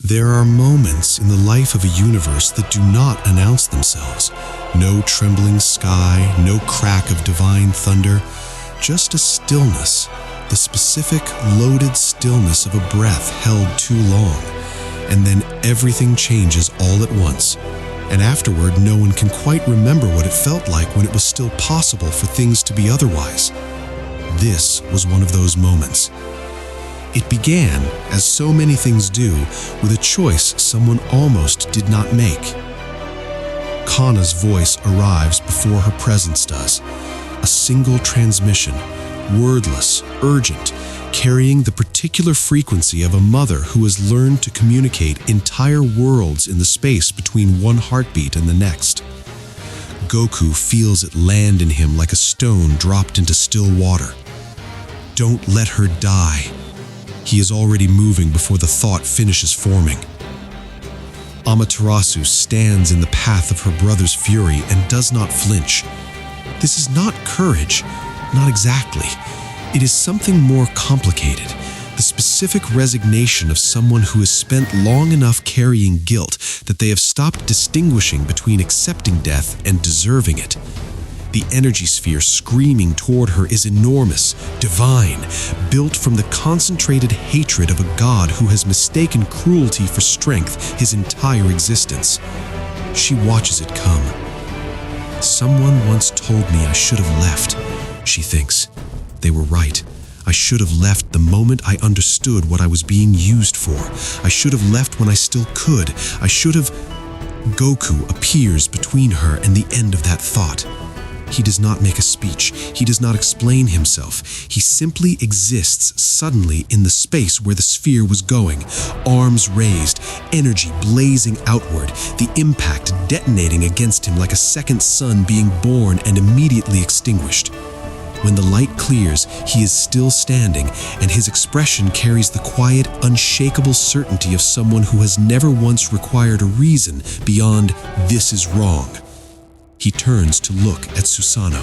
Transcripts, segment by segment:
There are moments in the life of a universe that do not announce themselves. No trembling sky, no crack of divine thunder, just a stillness, the specific, loaded stillness of a breath held too long. And then everything changes all at once. And afterward, no one can quite remember what it felt like when it was still possible for things to be otherwise. This was one of those moments. It began, as so many things do, with a choice someone almost did not make. Kana's voice arrives before her presence does. A single transmission, wordless, urgent, carrying the particular frequency of a mother who has learned to communicate entire worlds in the space between one heartbeat and the next. Goku feels it land in him like a stone dropped into still water. Don't let her die. He is already moving before the thought finishes forming. Amaterasu stands in the path of her brother's fury and does not flinch. This is not courage, not exactly. It is something more complicated, the specific resignation of someone who has spent long enough carrying guilt that they have stopped distinguishing between accepting death and deserving it. The energy sphere screaming toward her is enormous, divine, built from the concentrated hatred of a god who has mistaken cruelty for strength his entire existence. She watches it come. Someone once told me I should have left, she thinks. They were right. I should have left the moment I understood what I was being used for. I should have left when I still could. I should have... Goku appears between her and the end of that thought. He does not make a speech. He does not explain himself. He simply exists suddenly in the space where the sphere was going, arms raised, energy blazing outward, the impact detonating against him like a second sun being born and immediately extinguished. When the light clears, he is still standing, and his expression carries the quiet, unshakable certainty of someone who has never once required a reason beyond "this is wrong." He turns to look at Susano.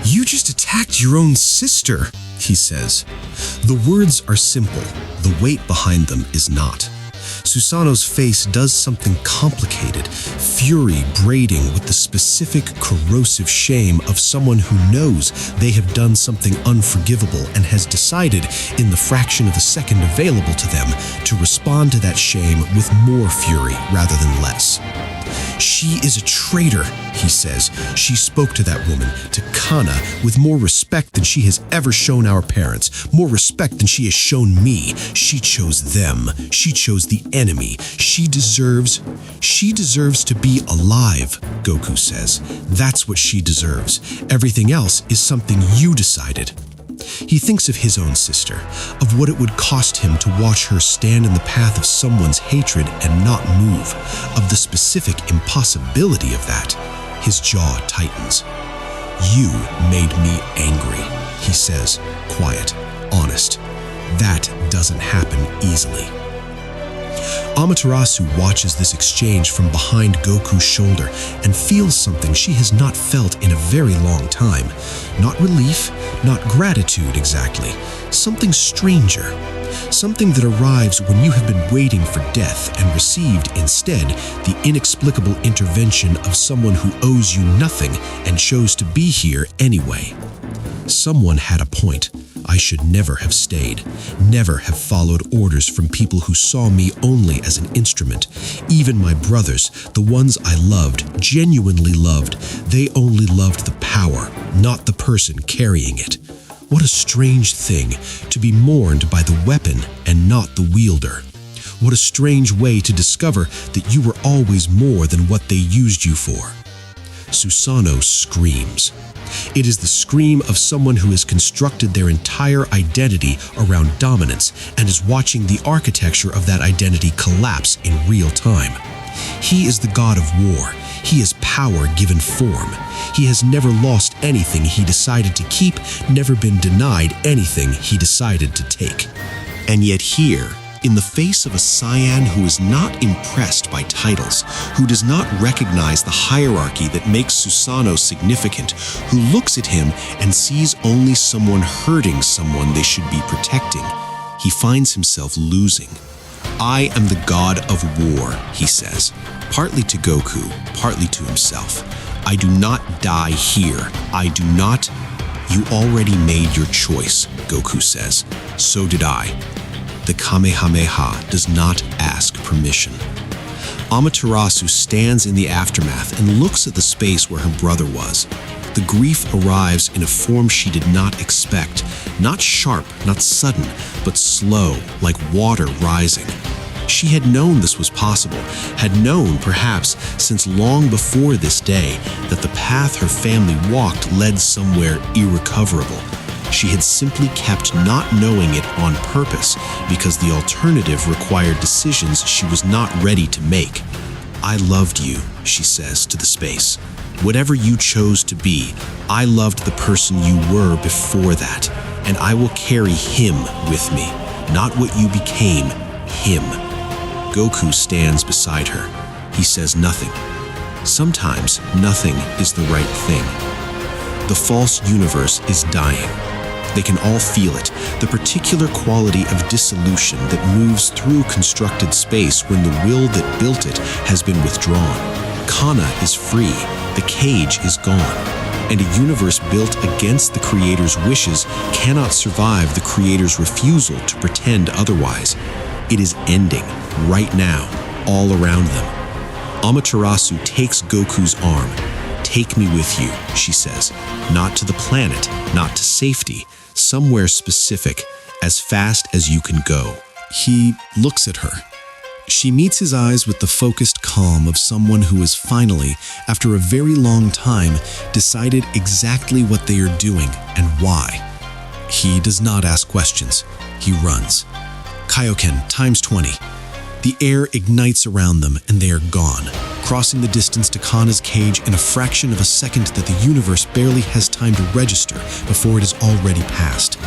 "You just attacked your own sister," he says. The words are simple. The weight behind them is not. Susano's face does something complicated, fury braiding with the specific corrosive shame of someone who knows they have done something unforgivable and has decided, in the fraction of a second available to them, to respond to that shame with more fury rather than less. "She is a traitor," he says. "She spoke to that woman, to Kana, with more respect than she has ever shown our parents, more respect than she has shown me. She chose them. She chose the enemy. She deserves to be alive," Goku says. "That's what she deserves. Everything else is something you decided." He thinks of his own sister, of what it would cost him to watch her stand in the path of someone's hatred and not move, of the specific impossibility of that. His jaw tightens. "You made me angry," he says, quiet, honest. "That doesn't happen easily." Amaterasu watches this exchange from behind Goku's shoulder and feels something she has not felt in a very long time. Not relief, not gratitude exactly. Something stranger. Something that arrives when you have been waiting for death and received, instead, the inexplicable intervention of someone who owes you nothing and chose to be here anyway. Someone had a point. I should never have stayed, never have followed orders from people who saw me only as an instrument. Even my brothers, the ones I loved, genuinely loved, they only loved the power, not the person carrying it. What a strange thing, to be mourned by the weapon and not the wielder. What a strange way to discover that you were always more than what they used you for. Susano screams. It is the scream of someone who has constructed their entire identity around dominance and is watching the architecture of that identity collapse in real time. He is the god of war. He is power given form. He has never lost anything he decided to keep, never been denied anything he decided to take. And yet here, in the face of a Saiyan who is not impressed by titles, who does not recognize the hierarchy that makes Susano significant, who looks at him and sees only someone hurting someone they should be protecting, he finds himself losing. I am the god of war, he says, partly to Goku, partly to himself. I do not die here. I do not. You already made your choice, Goku says. So did I. The Kamehameha does not ask permission. Amaterasu stands in the aftermath and looks at the space where her brother was. The grief arrives in a form she did not expect, not sharp, not sudden, but slow, like water rising. She had known this was possible, had known, perhaps, since long before this day, that the path her family walked led somewhere irrecoverable. She had simply kept not knowing it on purpose because the alternative required decisions she was not ready to make. I loved you, she says to the space. Whatever you chose to be, I loved the person you were before that, and I will carry him with me, not what you became, him. Goku stands beside her. He says nothing. Sometimes nothing is the right thing. The false universe is dying. They can all feel it, the particular quality of dissolution that moves through constructed space when the will that built it has been withdrawn. Kana is free, the cage is gone, and a universe built against the Creator's wishes cannot survive the Creator's refusal to pretend otherwise. It is ending, right now, all around them. Amaterasu takes Goku's arm. Take me with you, she says, not to the planet, not to safety, somewhere specific, as fast as you can go. He looks at her. She meets his eyes with the focused calm of someone who has finally, after a very long time, decided exactly what they are doing and why. He does not ask questions. He runs. Kaioken times 20. The air ignites around them and they are gone, crossing the distance to Kana's cage in a fraction of a second that the universe barely has time to register before it is already past.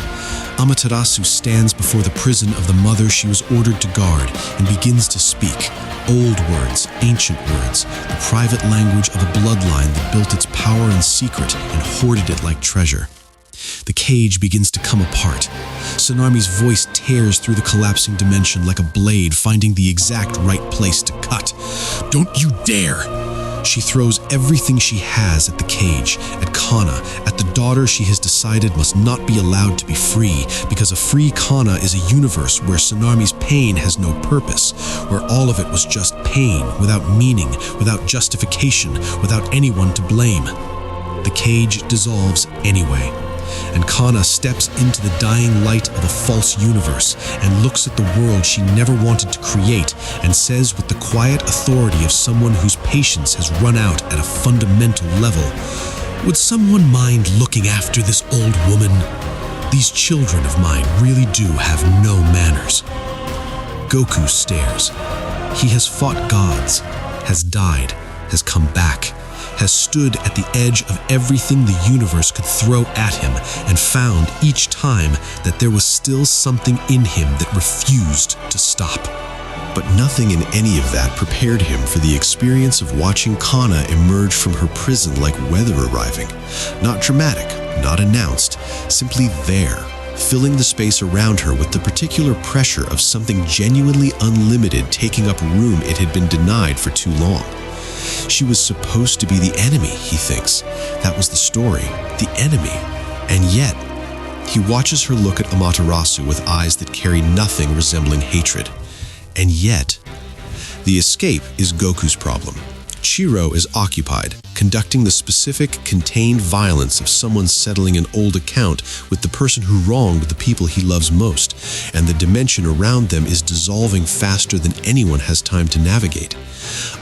Amaterasu stands before the prison of the mother she was ordered to guard and begins to speak. Old words, ancient words, the private language of a bloodline that built its power in secret and hoarded it like treasure. The cage begins to come apart. Tsunami's voice tears through the collapsing dimension like a blade finding the exact right place to cut. Don't you dare! She throws everything she has at the cage, at Kana, at the daughter she has decided must not be allowed to be free, because a free Kana is a universe where Tsunami's pain has no purpose, where all of it was just pain, without meaning, without justification, without anyone to blame. The cage dissolves anyway, and Kana steps into the dying light of a false universe and looks at the world she never wanted to create and says with the quiet authority of someone whose patience has run out at a fundamental level, "Would someone mind looking after this old woman? These children of mine really do have no manners." Goku stares. He has fought gods, has died, has come back, has stood at the edge of everything the universe could throw at him and found each time that there was still something in him that refused to stop. But nothing in any of that prepared him for the experience of watching Kana emerge from her prison like weather arriving. Not dramatic, not announced, simply there, filling the space around her with the particular pressure of something genuinely unlimited taking up room it had been denied for too long. She was supposed to be the enemy, he thinks. That was the story, the enemy. And yet, he watches her look at Amaterasu with eyes that carry nothing resembling hatred. And yet, the escape is Goku's problem. Chiro is occupied, conducting the specific, contained violence of someone settling an old account with the person who wronged the people he loves most, and the dimension around them is dissolving faster than anyone has time to navigate.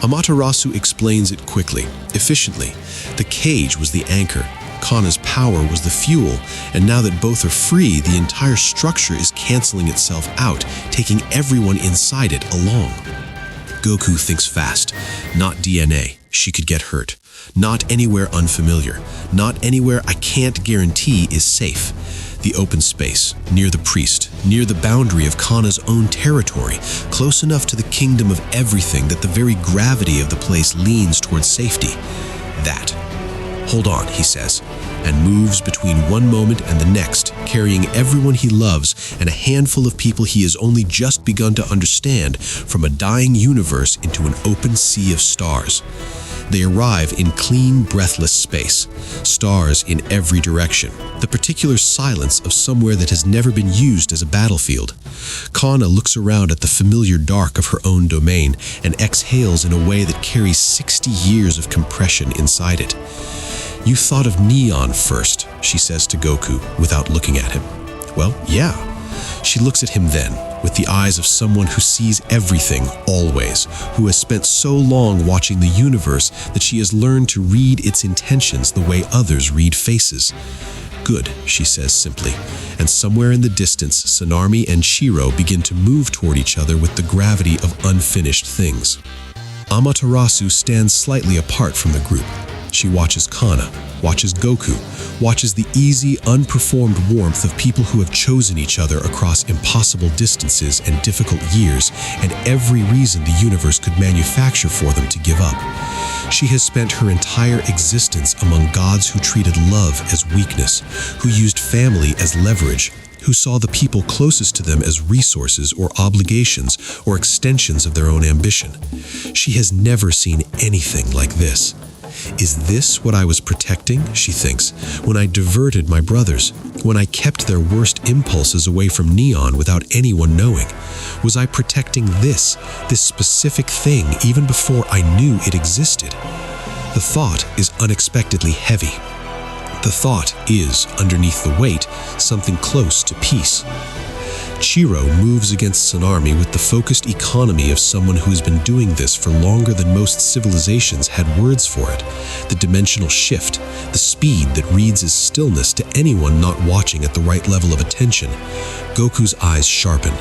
Amaterasu explains it quickly, efficiently. The cage was the anchor, Kana's power was the fuel, and now that both are free, the entire structure is canceling itself out, taking everyone inside it along. Goku thinks fast. Not DNA, she could get hurt. Not anywhere unfamiliar. Not anywhere I can't guarantee is safe. The open space, near the priest, near the boundary of Kana's own territory, close enough to the kingdom of everything that the very gravity of the place leans towards safety. That. "Hold on," he says, and moves between one moment and the next, carrying everyone he loves and a handful of people he has only just begun to understand from a dying universe into an open sea of stars. They arrive in clean, breathless space, stars in every direction, the particular silence of somewhere that has never been used as a battlefield. Kana looks around at the familiar dark of her own domain and exhales in a way that carries 60 years of compression inside it. "You thought of neon first," she says to Goku without looking at him. "Well, yeah." She looks at him then, with the eyes of someone who sees everything, always, who has spent so long watching the universe that she has learned to read its intentions the way others read faces. "Good," she says simply, and somewhere in the distance, Sanarmi and Shiro begin to move toward each other with the gravity of unfinished things. Amaterasu stands slightly apart from the group. She watches Kana, watches Goku, watches the easy, unperformed warmth of people who have chosen each other across impossible distances and difficult years, and every reason the universe could manufacture for them to give up. She has spent her entire existence among gods who treated love as weakness, who used family as leverage, who saw the people closest to them as resources or obligations or extensions of their own ambition. She has never seen anything like this. "Is this what I was protecting?" she thinks, "when I diverted my brothers, when I kept their worst impulses away from neon without anyone knowing? Was I protecting this specific thing even before I knew it existed?" The thought is unexpectedly heavy. The thought is, underneath the weight, something close to peace. Shiro moves against Sanarmi with the focused economy of someone who has been doing this for longer than most civilizations had words for it. The dimensional shift, the speed that reads as stillness to anyone not watching at the right level of attention. Goku's eyes sharpen.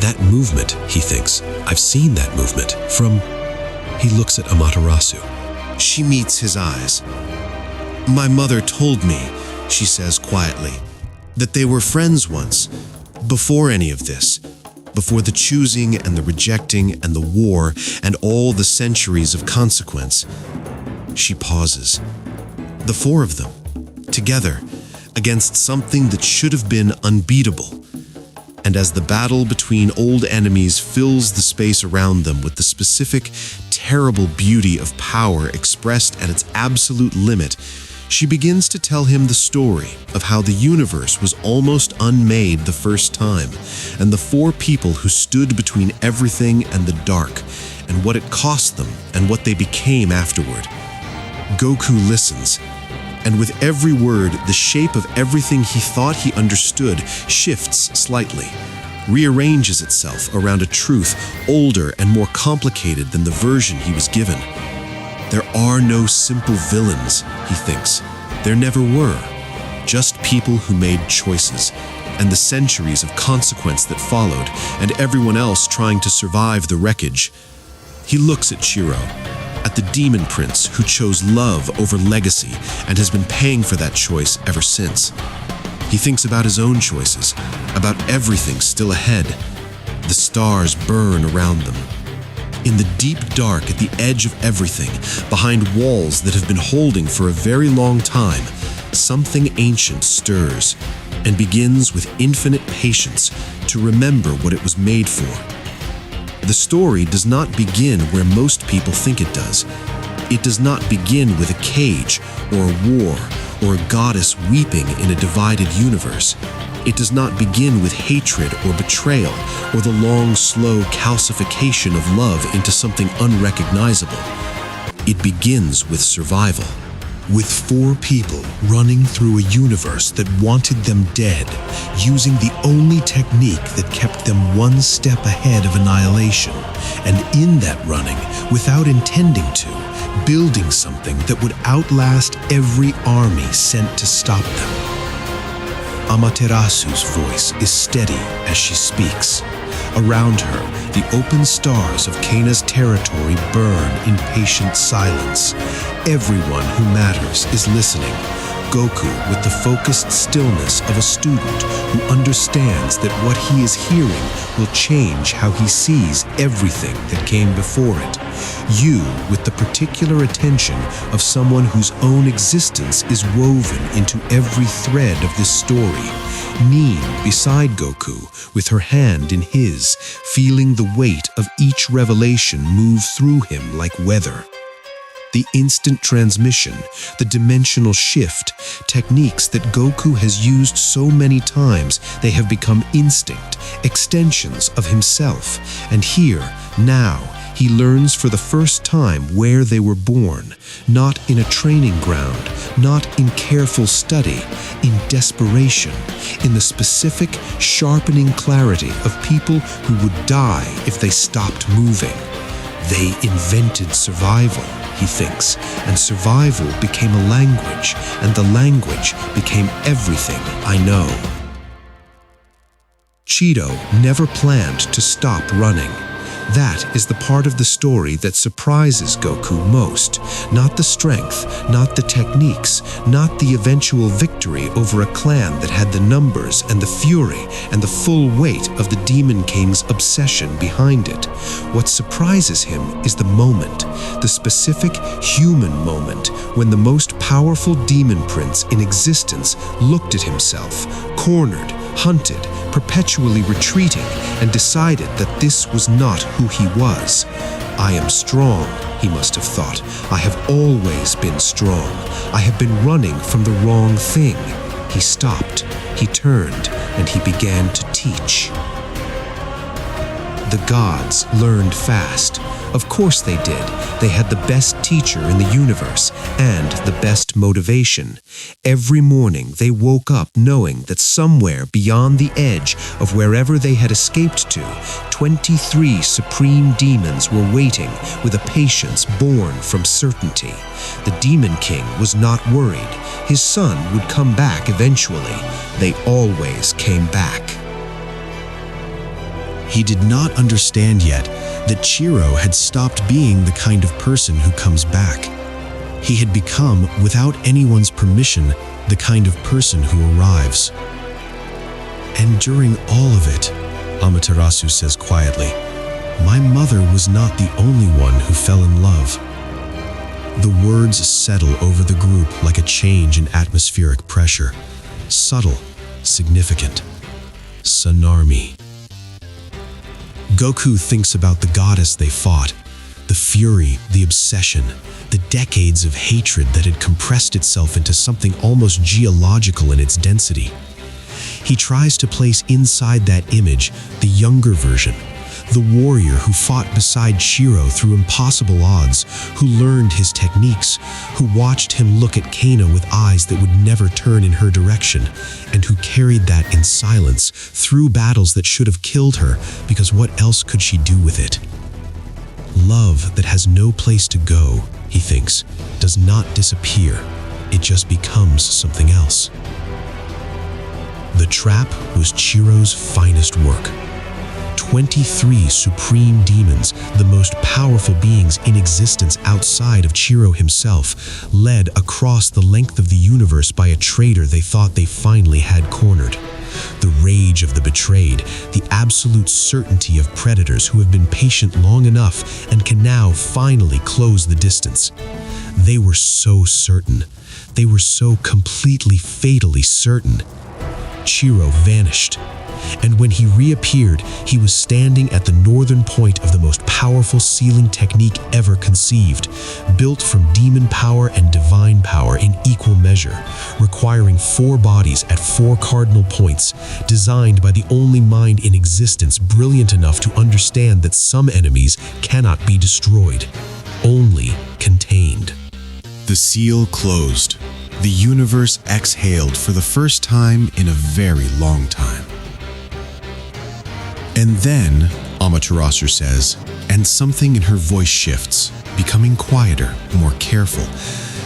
That movement, he thinks, I've seen that movement from... He looks at Amaterasu. She meets his eyes. "My mother told me," she says quietly, "that they were friends once. Before any of this, before the choosing and the rejecting and the war and all the centuries of consequence." She pauses. The four of them, together, against something that should have been unbeatable. And as the battle between old enemies fills the space around them with the specific, terrible beauty of power expressed at its absolute limit, she begins to tell him the story of how the universe was almost unmade the first time, and the four people who stood between everything and the dark, and what it cost them and what they became afterward. Goku listens, and with every word, the shape of everything he thought he understood shifts slightly, rearranges itself around a truth older and more complicated than the version he was given. There are no simple villains, he thinks. There never were. Just people who made choices, and the centuries of consequence that followed, and everyone else trying to survive the wreckage. He looks at Shiro, at the demon prince who chose love over legacy and has been paying for that choice ever since. He thinks about his own choices, about everything still ahead. The stars burn around them. In the deep dark at the edge of everything, behind walls that have been holding for a very long time, something ancient stirs and begins with infinite patience to remember what it was made for. The story does not begin where most people think it does. It does not begin with a cage or a war or a goddess weeping in a divided universe. It does not begin with hatred or betrayal or the long, slow calcification of love into something unrecognizable. It begins with survival. With four people running through a universe that wanted them dead, using the only technique that kept them one step ahead of annihilation, and in that running, without intending to, building something that would outlast every army sent to stop them. Amaterasu's voice is steady as she speaks. Around her, the open stars of Kana's territory burn in patient silence. Everyone who matters is listening. Goku with the focused stillness of a student who understands that what he is hearing will change how he sees everything that came before it. You, with the particular attention of someone whose own existence is woven into every thread of this story. Nin beside Goku, with her hand in his, feeling the weight of each revelation move through him like weather. The instant transmission, the dimensional shift, techniques that Goku has used so many times they have become instinct, extensions of himself. And here, now, he learns for the first time where they were born, not in a training ground, not in careful study, in desperation, in the specific, sharpening clarity of people who would die if they stopped moving. They invented survival, he thinks, and survival became a language, and the language became everything I know. Cheeto never planned to stop running. That is the part of the story that surprises Goku most. Not the strength, not the techniques, not the eventual victory over a clan that had the numbers and the fury and the full weight of the Demon King's obsession behind it. What surprises him is the moment, the specific human moment, when the most powerful demon prince in existence looked at himself, cornered, hunted, perpetually retreating, and decided that this was not who he was. I am strong, he must have thought. I have always been strong. I have been running from the wrong thing. He stopped, he turned, and he began to teach. The gods learned fast. Of course they did. They had the best teacher in the universe and the best motivation. Every morning they woke up knowing that somewhere beyond the edge of wherever they had escaped to, 23 supreme demons were waiting with a patience born from certainty. The Demon King was not worried. His son would come back eventually. They always came back. He did not understand yet that Chiro had stopped being the kind of person who comes back. He had become, without anyone's permission, the kind of person who arrives. And during all of it, Amaterasu says quietly, my mother was not the only one who fell in love. The words settle over the group like a change in atmospheric pressure. Subtle, significant. Sanarmi. Goku thinks about the goddess they fought, the fury, the obsession, the decades of hatred that had compressed itself into something almost geological in its density. He tries to place inside that image the younger version, the warrior who fought beside Chiro through impossible odds, who learned his techniques, who watched him look at Kana with eyes that would never turn in her direction, and who carried that in silence through battles that should have killed her, because what else could she do with it? Love that has no place to go, he thinks, does not disappear. It just becomes something else. The trap was Chiro's finest work. 23 supreme demons, the most powerful beings in existence outside of Chiro himself, led across the length of the universe by a traitor they thought they finally had cornered. The rage of the betrayed, the absolute certainty of predators who have been patient long enough and can now finally close the distance. They were so certain. They were so completely, fatally certain. Chiro vanished. And when he reappeared, he was standing at the northern point of the most powerful sealing technique ever conceived, built from demon power and divine power in equal measure, requiring 4 bodies at 4 cardinal points, designed by the only mind in existence brilliant enough to understand that some enemies cannot be destroyed, only contained. The seal closed. The universe exhaled for the first time in a very long time. And then, Amaterasu says, and something in her voice shifts, becoming quieter, more careful,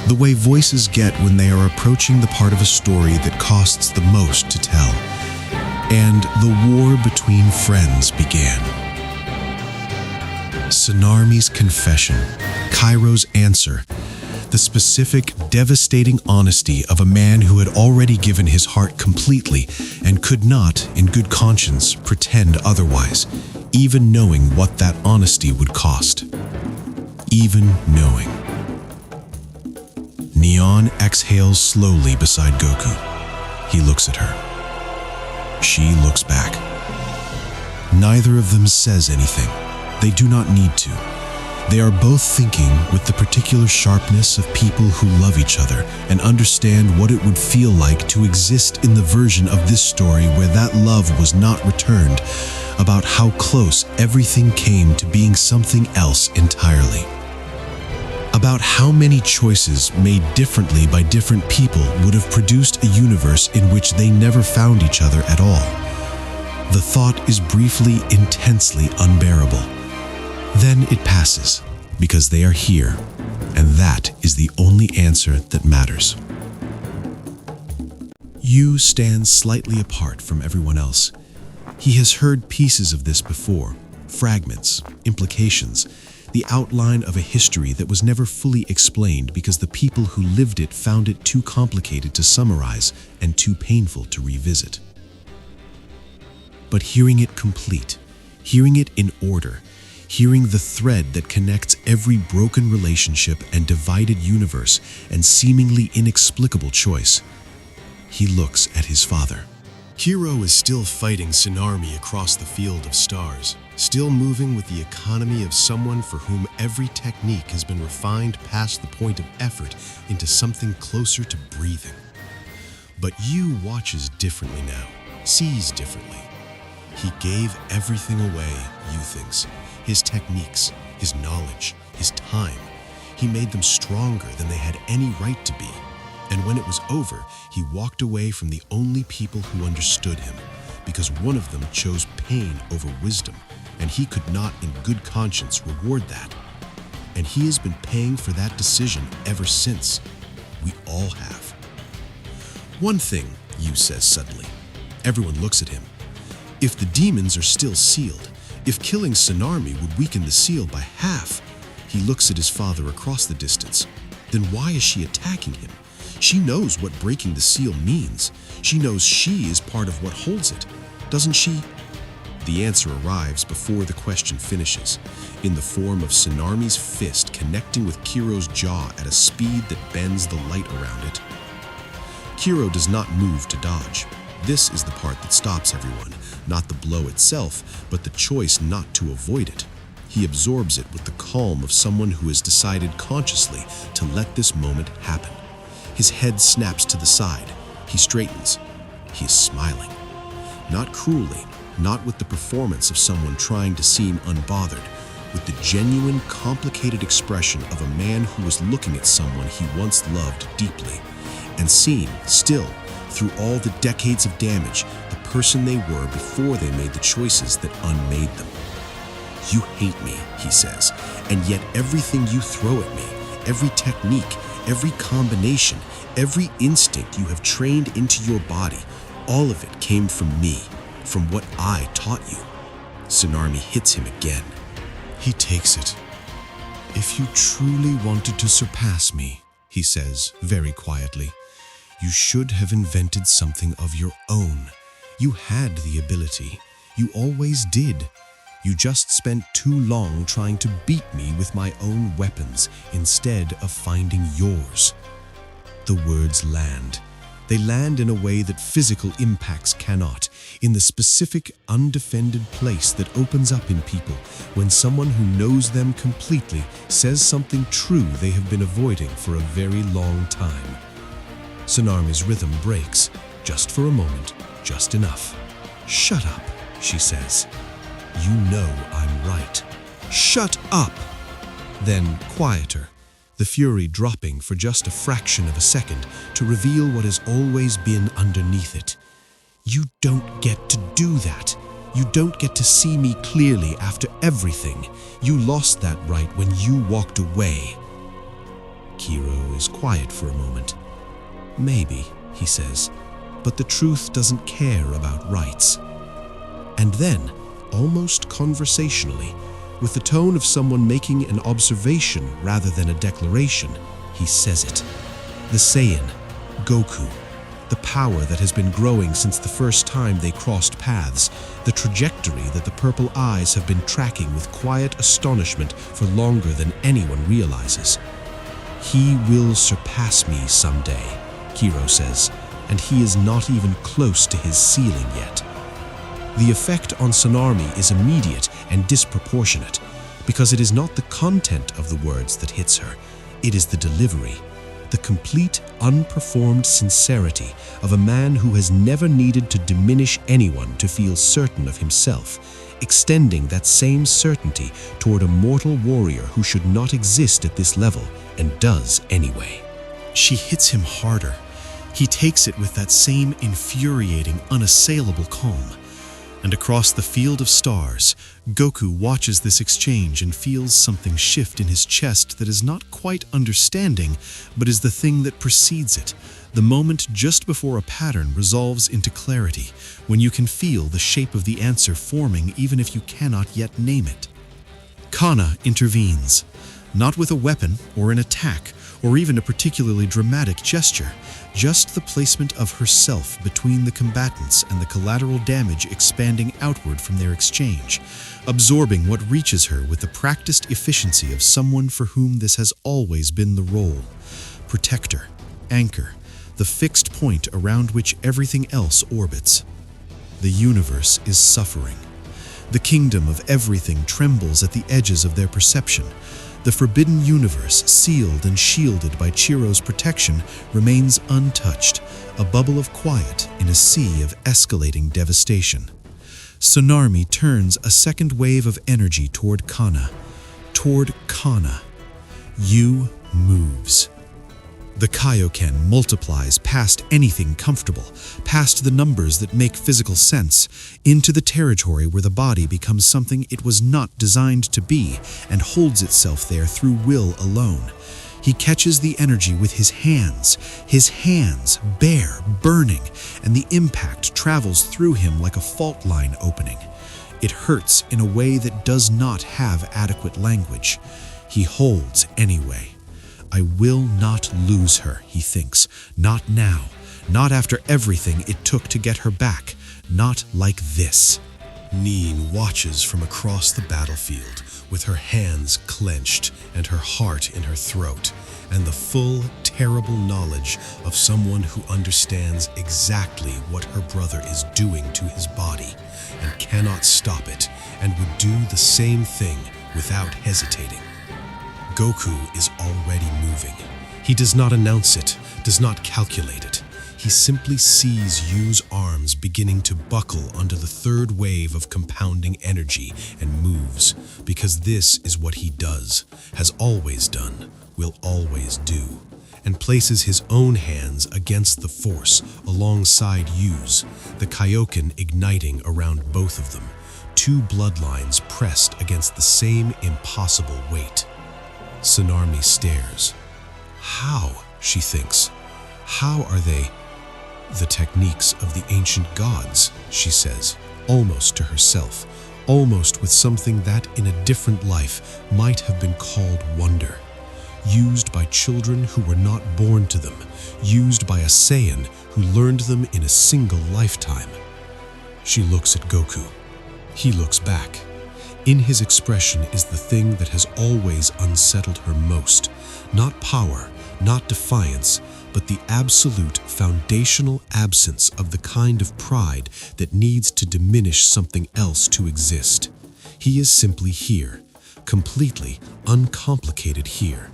the way voices get when they are approaching the part of a story that costs the most to tell. And the war between friends began. Sanarmi's confession, Cairo's answer, The specific, devastating honesty of a man who had already given his heart completely and could not, in good conscience, pretend otherwise, even knowing what that honesty would cost. Even knowing. Neon exhales slowly beside Goku. He looks at her. She looks back. Neither of them says anything. They do not need to. They are both thinking with the particular sharpness of people who love each other and understand what it would feel like to exist in the version of this story where that love was not returned, about how close everything came to being something else entirely. About how many choices made differently by different people would have produced a universe in which they never found each other at all. The thought is briefly, intensely unbearable. Then it passes, because they are here, and that is the only answer that matters. Yu stands slightly apart from everyone else. He has heard pieces of this before, fragments, implications, the outline of a history that was never fully explained because the people who lived it found it too complicated to summarize and too painful to revisit. But hearing it complete, hearing it in order, hearing the thread that connects every broken relationship and divided universe and seemingly inexplicable choice, he looks at his father. Kiro is still fighting Tsunami across the field of stars, still moving with the economy of someone for whom every technique has been refined past the point of effort into something closer to breathing. But Yu watches differently now, sees differently. He gave everything away, Yu thinks. His techniques, his knowledge, his time. He made them stronger than they had any right to be. And when it was over, he walked away from the only people who understood him, because one of them chose pain over wisdom, and he could not in good conscience reward that. And he has been paying for that decision ever since. We all have. One thing, Yu says suddenly. Everyone looks at him. If the demons are still sealed, if killing Tsunami would weaken the seal by half, he looks at his father across the distance. Then why is she attacking him? She knows what breaking the seal means. She knows she is part of what holds it, doesn't she? The answer arrives before the question finishes, in the form of Tsunami's fist connecting with Kiro's jaw at a speed that bends the light around it. Kiro does not move to dodge. This is the part that stops everyone, not the blow itself, but the choice not to avoid it. He absorbs it with the calm of someone who has decided consciously to let this moment happen. His head snaps to the side. He straightens. He is smiling. Not cruelly, not with the performance of someone trying to seem unbothered, with the genuine, complicated expression of a man who was looking at someone he once loved deeply, and seeing, still, through all the decades of damage, the person they were before they made the choices that unmade them. You hate me, he says, and yet everything you throw at me, every technique, every combination, every instinct you have trained into your body, all of it came from me, from what I taught you. Tsunami hits him again. He takes it. If you truly wanted to surpass me, he says very quietly, you should have invented something of your own. You had the ability. You always did. You just spent too long trying to beat me with my own weapons instead of finding yours. The words land. They land in a way that physical impacts cannot, in the specific, undefended place that opens up in people when someone who knows them completely says something true they have been avoiding for a very long time. Tsunami's rhythm breaks, just for a moment, just enough. Shut up, she says. You know I'm right. Shut up! Then quieter, the fury dropping for just a fraction of a second to reveal what has always been underneath it. You don't get to do that. You don't get to see me clearly after everything. You lost that right when you walked away. Kiro is quiet for a moment. Maybe, he says, but the truth doesn't care about rights. And then, almost conversationally, with the tone of someone making an observation rather than a declaration, he says it. The Saiyan, Goku, the power that has been growing since the first time they crossed paths, the trajectory that the purple eyes have been tracking with quiet astonishment for longer than anyone realizes. He will surpass me someday, Kiro says, and he is not even close to his ceiling yet. The effect on Sonarmi is immediate and disproportionate, because it is not the content of the words that hits her, it is the delivery, the complete, unperformed sincerity of a man who has never needed to diminish anyone to feel certain of himself, extending that same certainty toward a mortal warrior who should not exist at this level and does anyway. She hits him harder. He takes it with that same infuriating, unassailable calm. And across the field of stars, Goku watches this exchange and feels something shift in his chest that is not quite understanding, but is the thing that precedes it, the moment just before a pattern resolves into clarity, when you can feel the shape of the answer forming even if you cannot yet name it. Kana intervenes, not with a weapon or an attack, or even a particularly dramatic gesture, just the placement of herself between the combatants and the collateral damage expanding outward from their exchange, absorbing what reaches her with the practiced efficiency of someone for whom this has always been the role. Protector, anchor, the fixed point around which everything else orbits. The universe is suffering. The kingdom of everything trembles at the edges of their perception. The forbidden universe, sealed and shielded by Chihiro's protection, remains untouched, a bubble of quiet in a sea of escalating devastation. Sonarmi turns a second wave of energy toward Kana. Toward Kana. Yu moves. The Kaioken multiplies past anything comfortable, past the numbers that make physical sense, into the territory where the body becomes something it was not designed to be and holds itself there through will alone. He catches the energy with his hands bare, burning, and the impact travels through him like a fault line opening. It hurts in a way that does not have adequate language. He holds anyway. I will not lose her, he thinks. Not now. Not after everything it took to get her back. Not like this. Nin watches from across the battlefield, with her hands clenched and her heart in her throat, and the full, terrible knowledge of someone who understands exactly what her brother is doing to his body, and cannot stop it, and would do the same thing without hesitating. Goku is already moving. He does not announce it, does not calculate it. He simply sees Yu's arms beginning to buckle under the third wave of compounding energy and moves, because this is what he does, has always done, will always do, and places his own hands against the force alongside Yu's, the Kaioken igniting around both of them, two bloodlines pressed against the same impossible weight. Sonarmi stares. How, she thinks. How are they? The techniques of the ancient gods, she says, almost to herself, almost with something that in a different life might have been called wonder. Used by children who were not born to them, used by a Saiyan who learned them in a single lifetime. She looks at Goku. He looks back. In his expression is the thing that has always unsettled her most, not power, not defiance, but the absolute foundational absence of the kind of pride that needs to diminish something else to exist. He is simply here, completely uncomplicated here.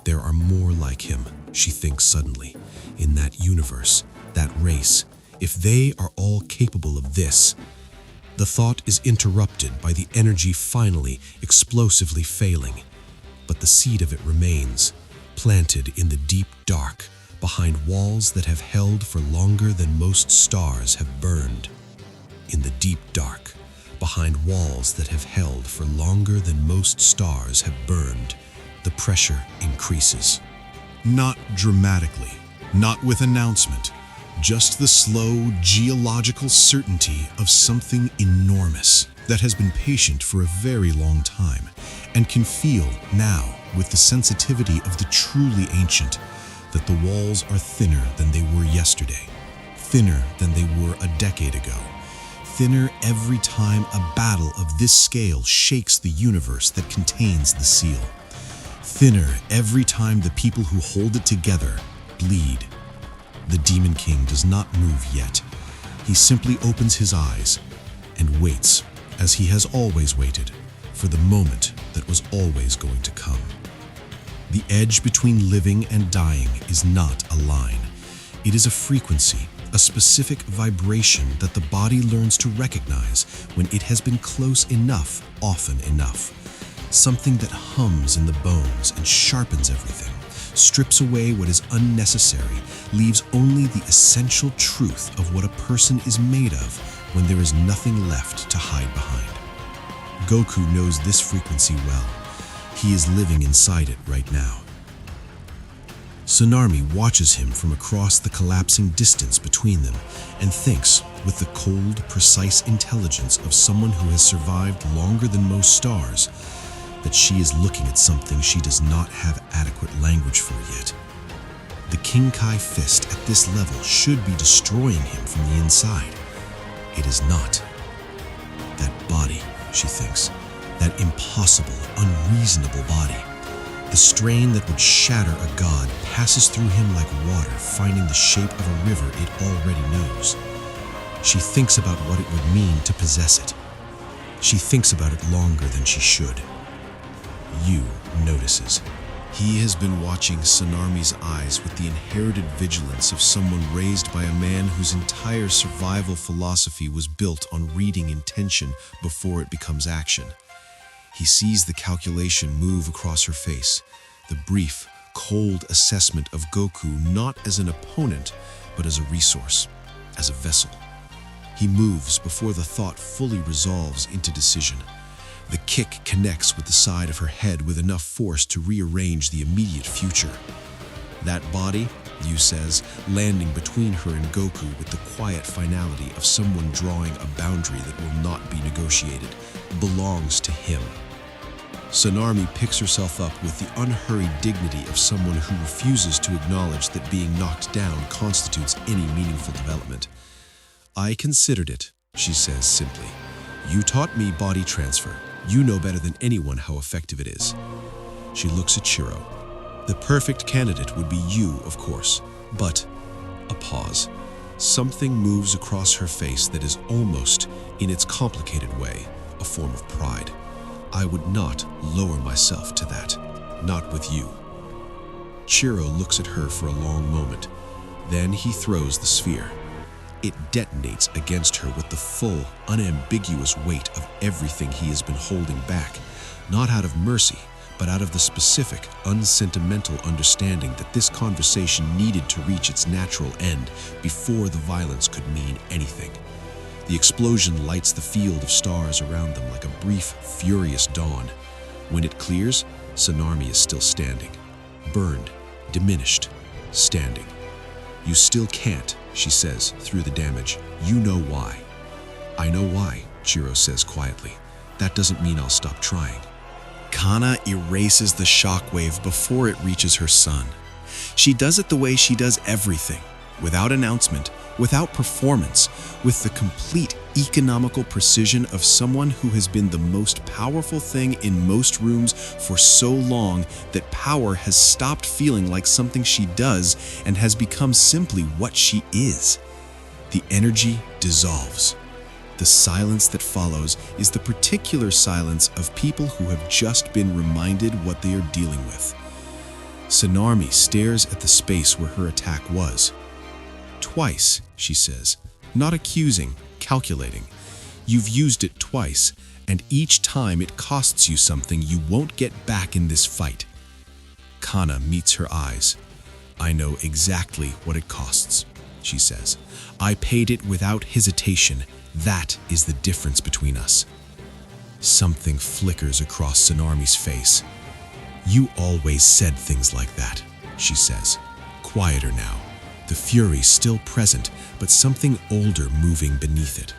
There are more like him, she thinks suddenly, in that universe, that race, if they are all capable of this. The thought is interrupted by the energy finally, explosively failing. But the seed of it remains, planted in the deep dark, behind walls that have held for longer than most stars have burned. In the deep dark, behind walls that have held for longer than most stars have burned, the pressure increases. Not dramatically, not with announcement, just the slow geological certainty of something enormous that has been patient for a very long time and can feel now with the sensitivity of the truly ancient, that the walls are thinner than they were yesterday, thinner than they were a decade ago, thinner every time a battle of this scale shakes the universe that contains the seal, thinner every time the people who hold it together bleed. The Demon King does not move yet. He simply opens his eyes and waits, as he has always waited, for the moment that was always going to come. The edge between living and dying is not a line. It is a frequency, a specific vibration that the body learns to recognize when it has been close enough, often enough. Something that hums in the bones and sharpens everything, strips away what is unnecessary, leaves only the essential truth of what a person is made of when there is nothing left to hide behind. Goku knows this frequency well. He is living inside it right now. Tsunami watches him from across the collapsing distance between them and thinks, with the cold, precise intelligence of someone who has survived longer than most stars, that she is looking at something she does not have adequate language for yet. The King-Kai fist at this level should be destroying him from the inside. It is not. That body, she thinks, that impossible, unreasonable body. The strain that would shatter a god passes through him like water, finding the shape of a river it already knows. She thinks about what it would mean to possess it. She thinks about it longer than she should. Yu notices. He has been watching Tsunami's eyes with the inherited vigilance of someone raised by a man whose entire survival philosophy was built on reading intention before it becomes action. He sees the calculation move across her face, the brief, cold assessment of Goku not as an opponent, but as a resource, as a vessel. He moves before the thought fully resolves into decision. The kick connects with the side of her head with enough force to rearrange the immediate future. That body, Yu says, landing between her and Goku with the quiet finality of someone drawing a boundary that will not be negotiated, belongs to him. Tsunami picks herself up with the unhurried dignity of someone who refuses to acknowledge that being knocked down constitutes any meaningful development. I considered it, she says simply. You taught me body transfer. You know better than anyone how effective it is. She looks at Shiro. The perfect candidate would be you, of course, but a pause. Something moves across her face that is almost, in its complicated way, a form of pride. I would not lower myself to that, not with you. Shiro looks at her for a long moment. Then he throws the sphere. It detonates against her with the full, unambiguous weight of everything he has been holding back, not out of mercy, but out of the specific, unsentimental understanding that this conversation needed to reach its natural end before the violence could mean anything. The explosion lights the field of stars around them like a brief, furious dawn. When it clears, Tsunami is still standing. Burned, diminished, standing. You still can't, she says, through the damage. You know why. I know why, Shiro says quietly. That doesn't mean I'll stop trying. Kana erases the shockwave before it reaches her son. She does it the way she does everything, without announcement, without performance, with the complete economical precision of someone who has been the most powerful thing in most rooms for so long that power has stopped feeling like something she does and has become simply what she is. The energy dissolves. The silence that follows is the particular silence of people who have just been reminded what they are dealing with. Tsunami stares at the space where her attack was. Twice, she says, not accusing, calculating. You've used it twice, and each time it costs you something you won't get back in this fight. Kana meets her eyes. I know exactly what it costs, she says. I paid it without hesitation. That is the difference between us. Something flickers across Tsunami's face. You always said things like that, she says, quieter now. The fury still present, but something older moving beneath it.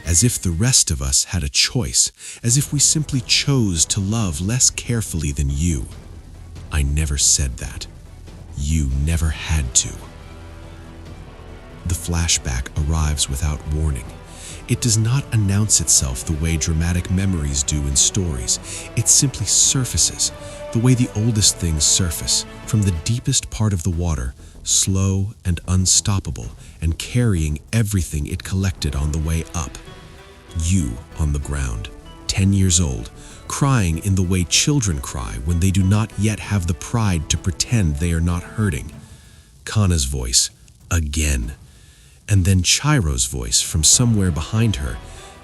As if the rest of us had a choice, as if we simply chose to love less carefully than you. I never said that. You never had to. The flashback arrives without warning. It does not announce itself the way dramatic memories do in stories. It simply surfaces, the way the oldest things surface, from the deepest part of the water, slow and unstoppable, and carrying everything it collected on the way up. You on the ground, 10 years old, crying in the way children cry when they do not yet have the pride to pretend they are not hurting. Kana's voice, again. And then Chiro's voice from somewhere behind her,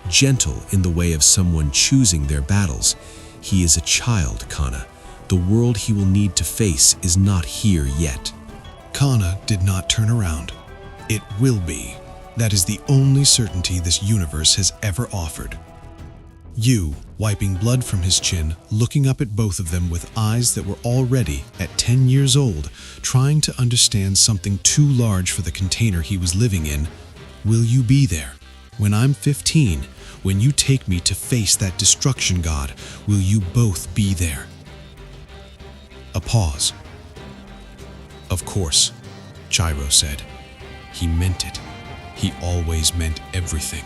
gentle in the way of someone choosing their battles. He is a child, Kana. The world he will need to face is not here yet. Kana did not turn around. It will be. That is the only certainty this universe has ever offered. You, wiping blood from his chin, looking up at both of them with eyes that were already, at 10 years old, trying to understand something too large for the container he was living in. Will you be there? When I'm 15, when you take me to face that destruction god, will you both be there? A pause. Of course, Chiro said. He meant it. He always meant everything.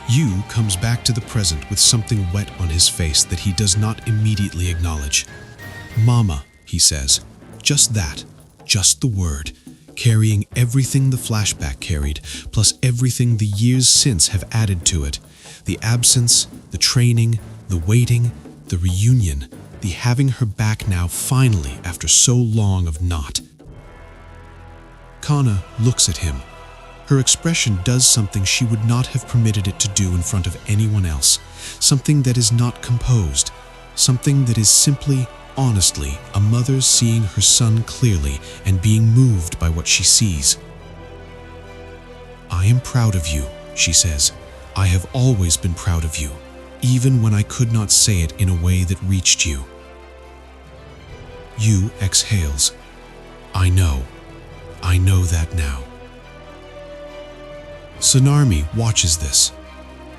Yu comes back to the present with something wet on his face that he does not immediately acknowledge. Mama, he says. Just that. Just the word. Carrying everything the flashback carried, plus everything the years since have added to it. The absence, the training, the waiting, the reunion, the having her back now finally after so long of not. Kana looks at him. Her expression does something she would not have permitted it to do in front of anyone else. Something that is not composed. Something that is simply, honestly, a mother seeing her son clearly and being moved by what she sees. I am proud of you, she says. I have always been proud of you, even when I could not say it in a way that reached you. Yu exhales. I know that now. Tsunami watches this.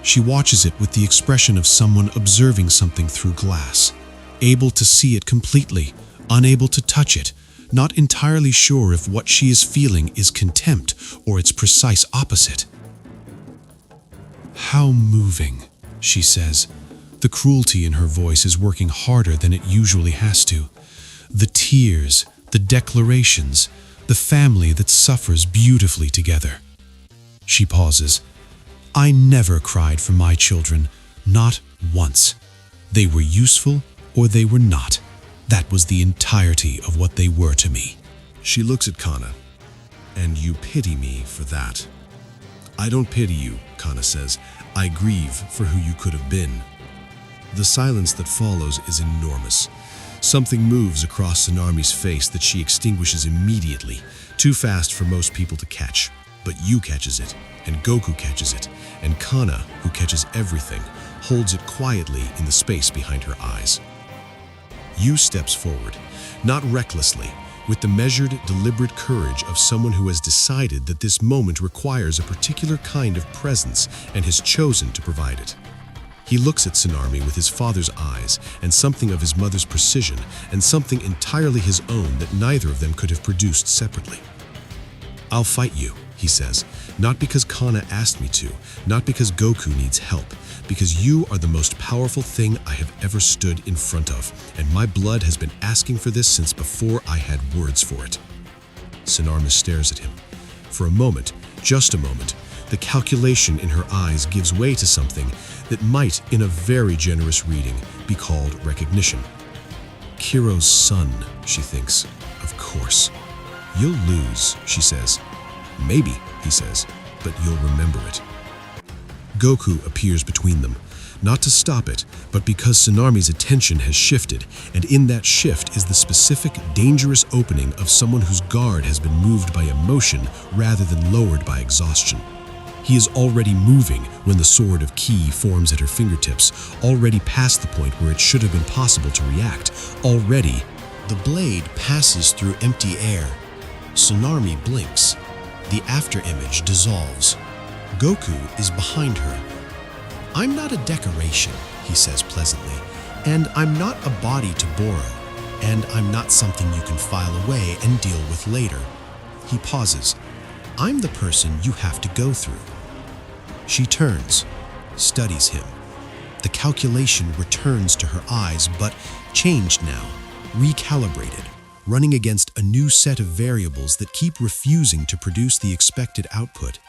She watches it with the expression of someone observing something through glass, able to see it completely, unable to touch it, not entirely sure if what she is feeling is contempt or its precise opposite. How moving, she says. The cruelty in her voice is working harder than it usually has to. The tears, the declarations, the family that suffers beautifully together. She pauses. I never cried for my children, not once. They were useful or they were not. That was the entirety of what they were to me. She looks at Kana. And you pity me for that. I don't pity you, Kana says. I grieve for who you could have been. The silence that follows is enormous. Something moves across Tsunami's face that she extinguishes immediately, too fast for most people to catch. But Yu catches it, and Goku catches it, and Kana, who catches everything, holds it quietly in the space behind her eyes. Yu steps forward, not recklessly, with the measured, deliberate courage of someone who has decided that this moment requires a particular kind of presence and has chosen to provide it. He looks at Tsunami with his father's eyes and something of his mother's precision and something entirely his own that neither of them could have produced separately. I'll fight you, he says, not because Kana asked me to, not because Goku needs help, because you are the most powerful thing I have ever stood in front of, and my blood has been asking for this since before I had words for it. Tsunami stares at him. For a moment, just a moment, the calculation in her eyes gives way to something that might, in a very generous reading, be called recognition. Kiro's son, she thinks. Of course. You'll lose, she says. Maybe, he says, but you'll remember it. Goku appears between them, not to stop it, but because Tsunami's attention has shifted, and in that shift is the specific, dangerous opening of someone whose guard has been moved by emotion rather than lowered by exhaustion. He is already moving when the sword of Ki forms at her fingertips, already past the point where it should have been possible to react. Already, the blade passes through empty air. Tsunami blinks. The afterimage dissolves. Goku is behind her. I'm not a decoration, he says pleasantly, And I'm not a body to borrow, and I'm not something you can file away and deal with later. He pauses. I'm the person you have to go through. She turns, studies him. The calculation returns to her eyes, but changed now, recalibrated, running against a new set of variables that keep refusing to produce the expected output.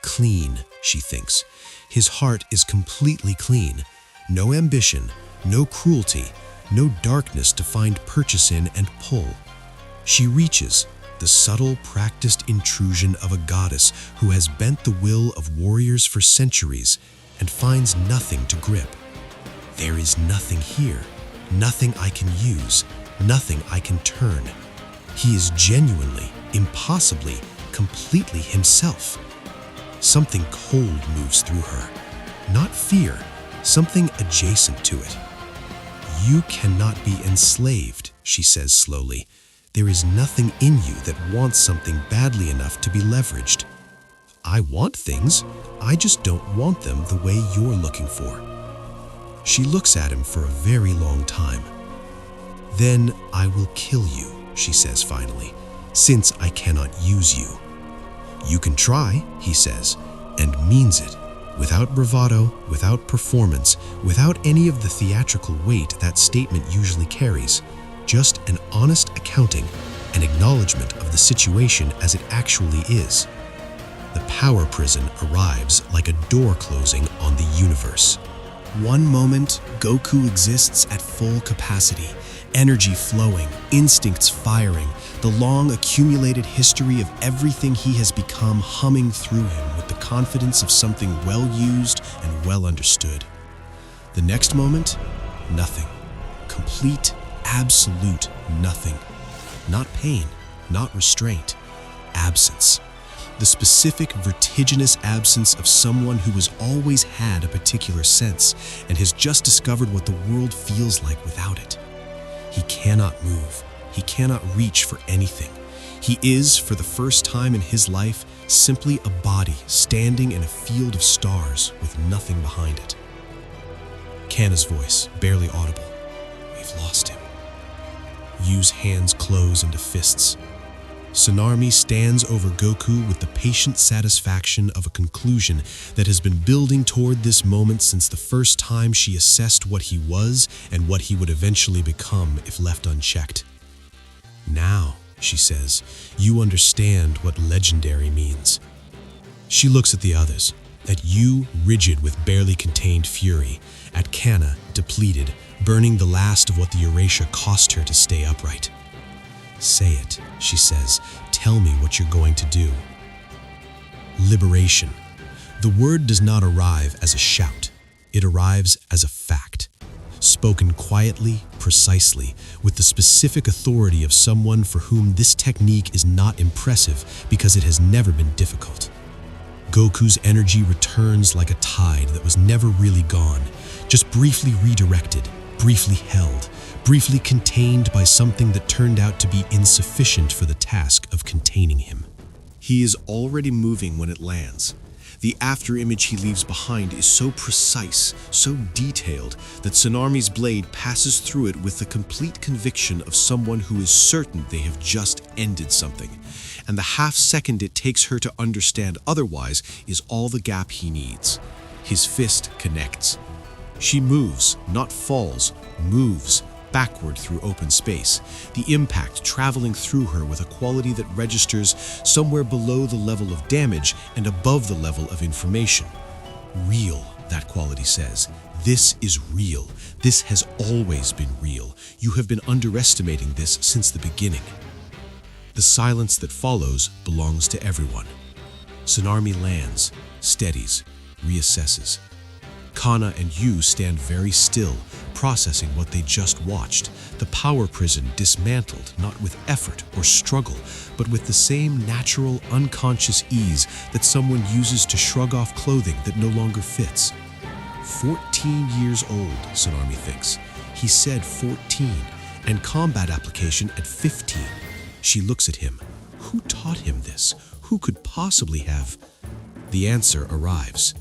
Clean, she thinks. His heart is completely clean. No ambition, no cruelty, no darkness to find purchase in and pull. She reaches, the subtle, practiced intrusion of a goddess who has bent the will of warriors for centuries and finds nothing to grip. There is nothing here, nothing I can use, nothing I can turn. He is genuinely, impossibly, completely himself. Something cold moves through her. Not fear, something adjacent to it. You cannot be enslaved, she says slowly. There is nothing in you that wants something badly enough to be leveraged. I want things, I just don't want them the way you're looking for. She looks at him for a very long time. Then I will kill you, she says finally, since I cannot use you. You can try, he says, and means it, without bravado, without performance, without any of the theatrical weight that statement usually carries, just an honest accounting, an acknowledgement of the situation as it actually is. The power prison arrives like a door closing on the universe. One moment, Goku exists at full capacity, energy flowing, instincts firing, the long accumulated history of everything he has become humming through him with the confidence of something well used and well understood. The next moment, nothing. Complete, absolute nothing. Not pain, not restraint, absence. The specific, vertiginous absence of someone who has always had a particular sense and has just discovered what the world feels like without it. He cannot move. He cannot reach for anything. He is, for the first time in his life, simply a body standing in a field of stars with nothing behind it. Kana's voice, barely audible. We've lost him. Yu's hands close into fists. Tsunami stands over Goku with the patient satisfaction of a conclusion that has been building toward this moment since the first time she assessed what he was and what he would eventually become if left unchecked. Now, she says, you understand what legendary means. She looks at the others, at Yu rigid with barely contained fury, at Kana depleted, burning the last of what the erasure cost her to stay upright. Say it, she says. Tell me what you're going to do. Liberation. The word does not arrive as a shout. It arrives as a fact. Spoken quietly, precisely, with the specific authority of someone for whom this technique is not impressive because it has never been difficult. Goku's energy returns like a tide that was never really gone, just briefly redirected, briefly held, briefly contained by something that turned out to be insufficient for the task of containing him. He is already moving when it lands. The afterimage he leaves behind is so precise, so detailed, that Tsunami's blade passes through it with the complete conviction of someone who is certain they have just ended something, and the half-second it takes her to understand otherwise is all the gap he needs. His fist connects. She moves, not falls, moves, backward through open space, the impact traveling through her with a quality that registers somewhere below the level of damage and above the level of information. Real, that quality says. This is real. This has always been real. You have been underestimating this since the beginning. The silence that follows belongs to everyone. Tsunami lands, steadies, reassesses. Kana and Yu stand very still, processing what they just watched, the power prison dismantled not with effort or struggle, but with the same natural, unconscious ease that someone uses to shrug off clothing that no longer fits. 14 years old, Tsunami thinks. He said 14, and combat application at 15. She looks at him. Who taught him this? Who could possibly have? The answer arrives.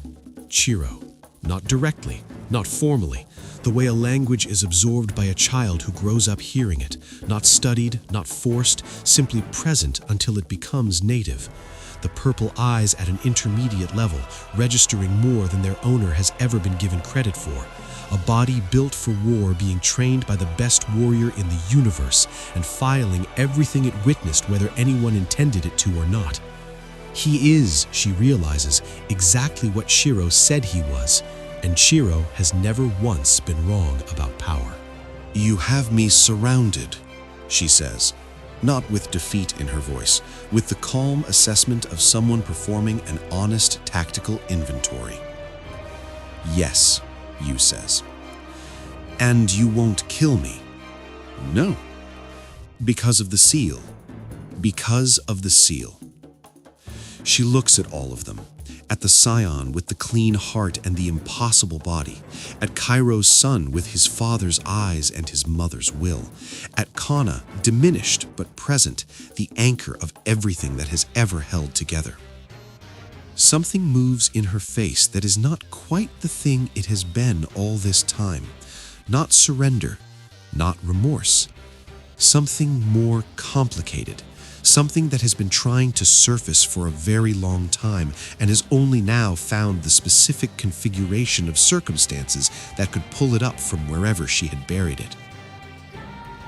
Chiro. Not directly, not formally. The way a language is absorbed by a child who grows up hearing it, not studied, not forced, simply present until it becomes native. The purple eyes at an intermediate level, registering more than their owner has ever been given credit for. A body built for war being trained by the best warrior in the universe and filing everything it witnessed whether anyone intended it to or not. He is, she realizes, exactly what Shiro said he was, and Shiro has never once been wrong about power. "You have me surrounded," she says, not with defeat in her voice, with the calm assessment of someone performing an honest tactical inventory. "Yes," Yu says. "And you won't kill me?" "No." "Because of the seal." "Because of the seal." She looks at all of them, at the scion with the clean heart and the impossible body, at Kairo's son with his father's eyes and his mother's will, at Kana, diminished but present, the anchor of everything that has ever held together. Something moves in her face that is not quite the thing it has been all this time. Not surrender, not remorse. Something more complicated. Something that has been trying to surface for a very long time and has only now found the specific configuration of circumstances that could pull it up from wherever she had buried it.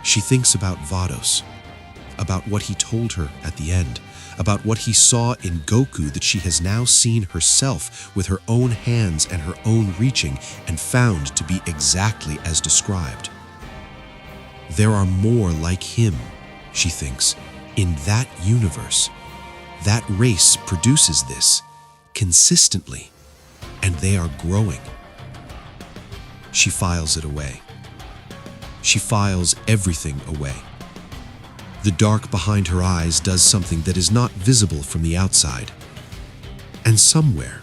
She thinks about Vados, about what he told her at the end, about what he saw in Goku that she has now seen herself with her own hands and her own reaching and found to be exactly as described. There are more like him, she thinks, in that universe. That race produces this consistently, and they are growing. She files it away. She files everything away. The dark behind her eyes does something that is not visible from the outside. And somewhere,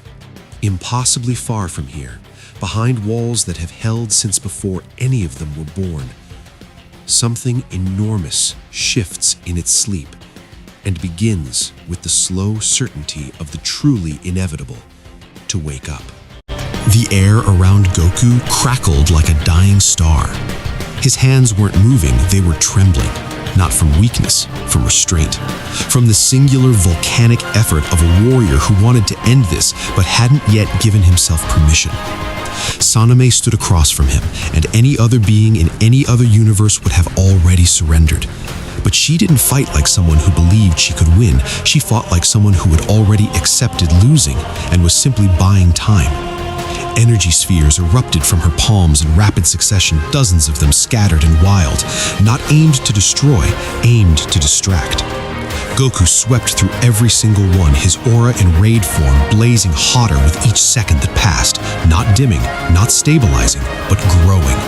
impossibly far from here, behind walls that have held since before any of them were born, something enormous shifts in its sleep and begins with the slow certainty of the truly inevitable to wake up. The air around Goku crackled like a dying star. His hands weren't moving, they were trembling, not from weakness, from restraint, from the singular volcanic effort of a warrior who wanted to end this but hadn't yet given himself permission. Saname stood across from him, and any other being in any other universe would have already surrendered. But she didn't fight like someone who believed she could win. She fought like someone who had already accepted losing and was simply buying time. Energy spheres erupted from her palms in rapid succession, dozens of them scattered and wild, not aimed to destroy, aimed to distract. Goku swept through every single one, his aura in raid form blazing hotter with each second that passed, not dimming, not stabilizing, but growing,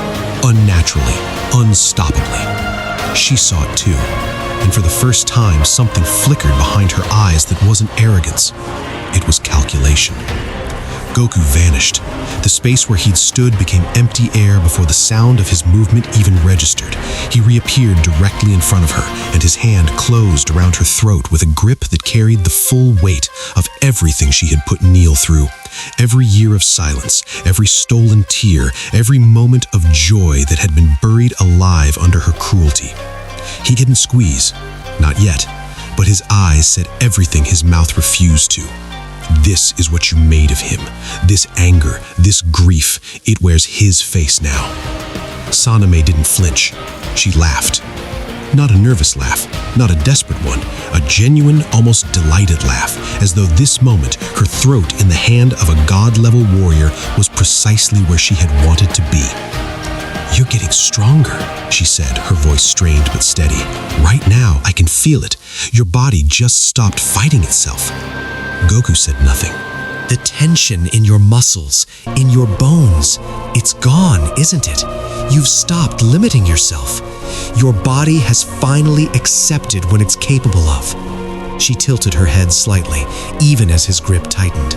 unnaturally, unstoppably. She saw it too, and for the first time something flickered behind her eyes that wasn't arrogance. It was calculation. Goku vanished. The space where he'd stood became empty air before the sound of his movement even registered. He reappeared directly in front of her, and his hand closed around her throat with a grip that carried the full weight of everything she had put Neil through. Every year of silence, every stolen tear, every moment of joy that had been buried alive under her cruelty. He didn't squeeze, not yet, but his eyes said everything his mouth refused to. This is what you made of him. This anger, this grief, it wears his face now. Saname didn't flinch. She laughed. Not a nervous laugh, not a desperate one, a genuine, almost delighted laugh, as though this moment, her throat in the hand of a god-level warrior was precisely where she had wanted to be. "You're getting stronger," she said, her voice strained but steady. "Right now, I can feel it. Your body just stopped fighting itself." Goku said nothing. "The tension in your muscles, in your bones, it's gone, isn't it? You've stopped limiting yourself. Your body has finally accepted what it's capable of." She tilted her head slightly, even as his grip tightened.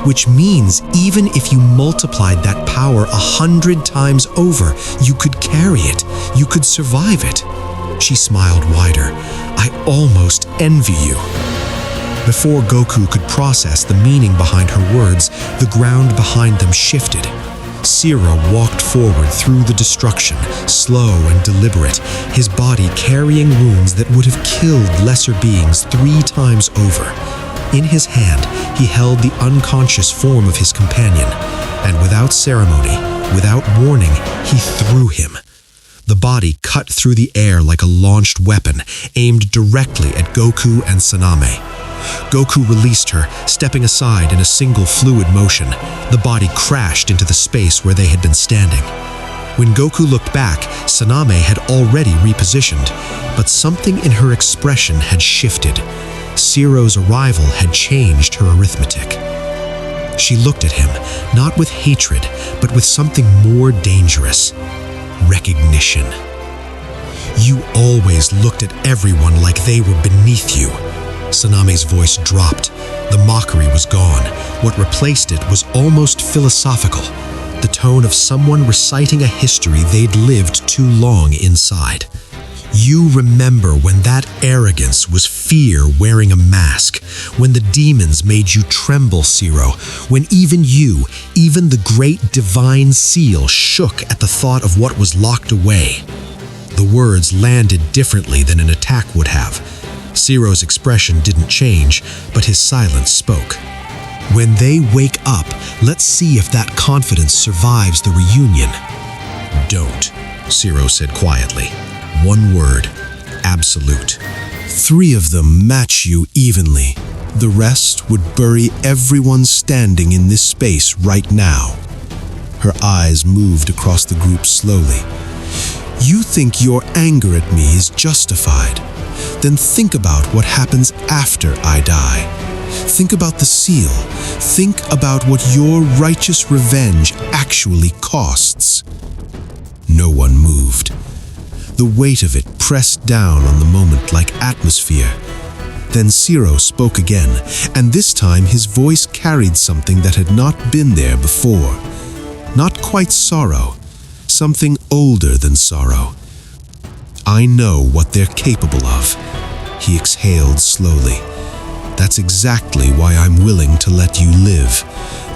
"Which means even if you multiplied that power 100 times over, you could carry it, you could survive it." She smiled wider. "I almost envy you." Before Goku could process the meaning behind her words, the ground behind them shifted. Siro walked forward through the destruction, slow and deliberate, his body carrying wounds that would have killed lesser beings 3 times over. In his hand, he held the unconscious form of his companion, and without ceremony, without warning, he threw him. The body cut through the air like a launched weapon, aimed directly at Goku and Saname. Goku released her, stepping aside in a single fluid motion. The body crashed into the space where they had been standing. When Goku looked back, Saname had already repositioned, but something in her expression had shifted. Siro's arrival had changed her arithmetic. She looked at him, not with hatred, but with something more dangerous. Recognition. You always looked at everyone like they were beneath you. Saname's voice dropped. The mockery was gone. What replaced it was almost philosophical, the tone of someone reciting a history they'd lived too long inside. You remember when that arrogance was fear wearing a mask, when the demons made you tremble, Siro, when even you, even the great divine seal, shook at the thought of what was locked away. The words landed differently than an attack would have. Siro's expression didn't change, but his silence spoke. When they wake up, let's see if that confidence survives the reunion. Don't, Siro said quietly. One word, absolute. 3 of them match you evenly. The rest would bury everyone standing in this space right now. Her eyes moved across the group slowly. You think your anger at me is justified? Then think about what happens after I die. Think about the seal. Think about what your righteous revenge actually costs. No one moved. The weight of it pressed down on the moment like atmosphere. Then Siro spoke again, and this time his voice carried something that had not been there before. Not quite sorrow, something older than sorrow. I know what they're capable of. He exhaled slowly. That's exactly why I'm willing to let you live.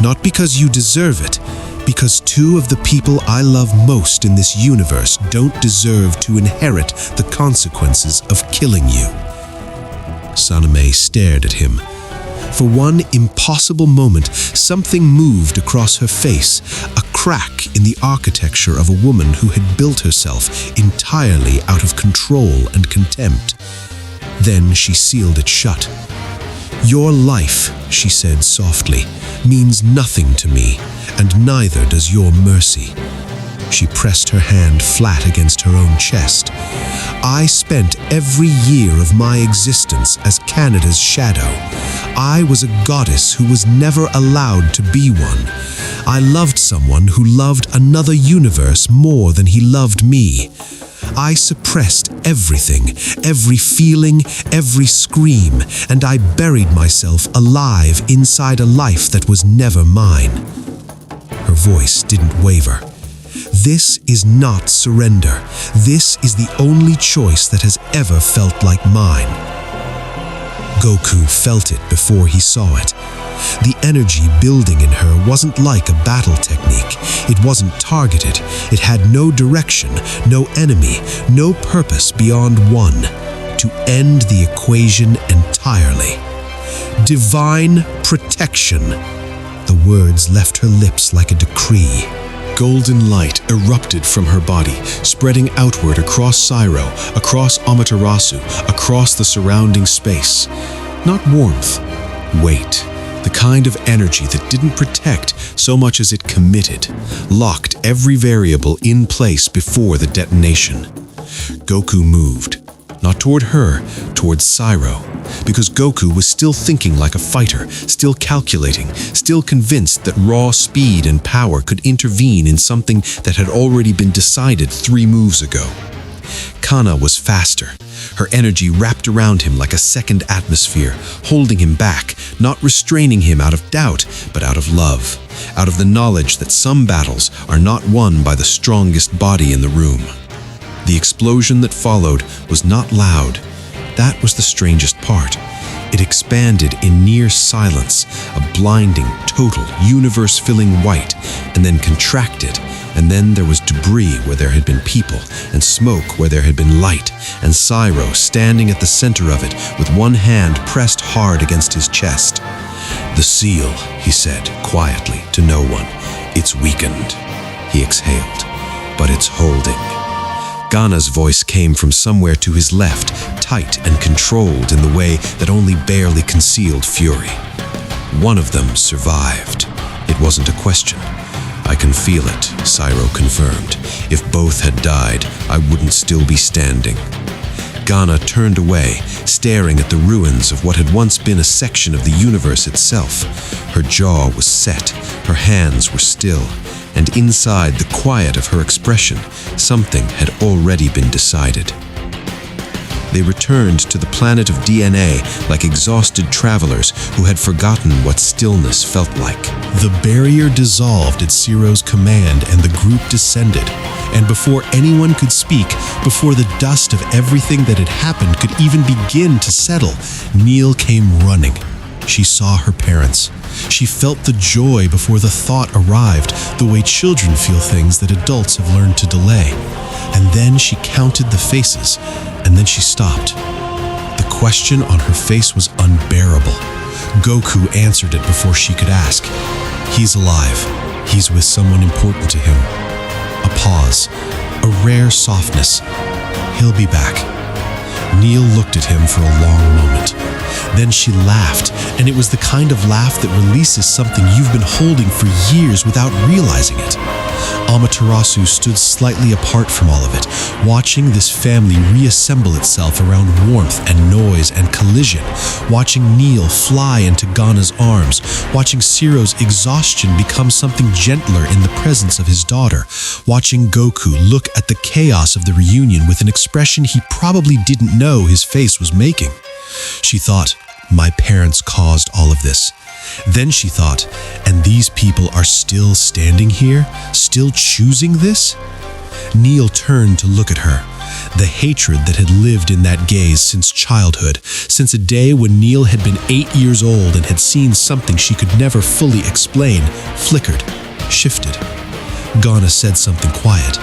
Not because you deserve it, because 2 of the people I love most in this universe don't deserve to inherit the consequences of killing you. Saname stared at him. For one impossible moment, something moved across her face, a crack in the architecture of a woman who had built herself entirely out of control and contempt. Then she sealed it shut. Your life, she said softly, means nothing to me, and neither does your mercy. She pressed her hand flat against her own chest. I spent every year of my existence as Canada's shadow. I was a goddess who was never allowed to be one. I loved someone who loved another universe more than he loved me. I suppressed everything, every feeling, every scream, and I buried myself alive inside a life that was never mine. Her voice didn't waver. This is not surrender. This is the only choice that has ever felt like mine. Goku felt it before he saw it. The energy building in her wasn't like a battle technique. It wasn't targeted. It had no direction, no enemy, no purpose beyond one: to end the equation entirely. Divine protection. The words left her lips like a decree. Golden light erupted from her body, spreading outward across Siro, across Amaterasu, across the surrounding space. Not warmth, weight. The kind of energy that didn't protect so much as it committed, locked every variable in place before the detonation. Goku moved, not toward her, toward Siro, because Goku was still thinking like a fighter, still calculating, still convinced that raw speed and power could intervene in something that had already been decided 3 moves ago. Kana was faster. Her energy wrapped around him like a second atmosphere, holding him back, not restraining him out of doubt, but out of love, out of the knowledge that some battles are not won by the strongest body in the room. The explosion that followed was not loud. That was the strangest part. It expanded in near silence, a blinding, total, universe-filling white, and then contracted, and then there was debris where there had been people, and smoke where there had been light, and Cyro standing at the center of it with one hand pressed hard against his chest. "The seal," he said quietly to no one. "It's weakened." He exhaled. "But it's holding." Kana's voice came from somewhere to his left, tight and controlled in the way that only barely concealed fury. "One of them survived. It wasn't a question." "I can feel it," Cyro confirmed. "If both had died, I wouldn't still be standing." Kana turned away, staring at the ruins of what had once been a section of the universe itself. Her jaw was set, her hands were still, and inside the quiet of her expression, something had already been decided. They returned to the planet of DNA like exhausted travelers who had forgotten what stillness felt like. The barrier dissolved at Cyro's command and the group descended. And before anyone could speak, before the dust of everything that had happened could even begin to settle, Neil came running. She saw her parents. She felt the joy before the thought arrived, the way children feel things that adults have learned to delay. And then she counted the faces, and then she stopped. The question on her face was unbearable. Goku answered it before she could ask. "He's alive. He's with someone important to him." A pause, a rare softness. "He'll be back." Neil looked at him for a long moment. Then she laughed, and it was the kind of laugh that releases something you've been holding for years without realizing it. Amaterasu stood slightly apart from all of it, watching this family reassemble itself around warmth and noise and collision, watching Neil fly into Kana's arms, watching Cyro's exhaustion become something gentler in the presence of his daughter, watching Goku look at the chaos of the reunion with an expression he probably didn't know his face was making. She thought, "My parents caused all of this." Then she thought, "And these people are still standing here, still choosing this?" Neil turned to look at her. The hatred that had lived in that gaze since childhood, since a day when Neil had been 8 years old and had seen something she could never fully explain, flickered, shifted. Kana said something quiet.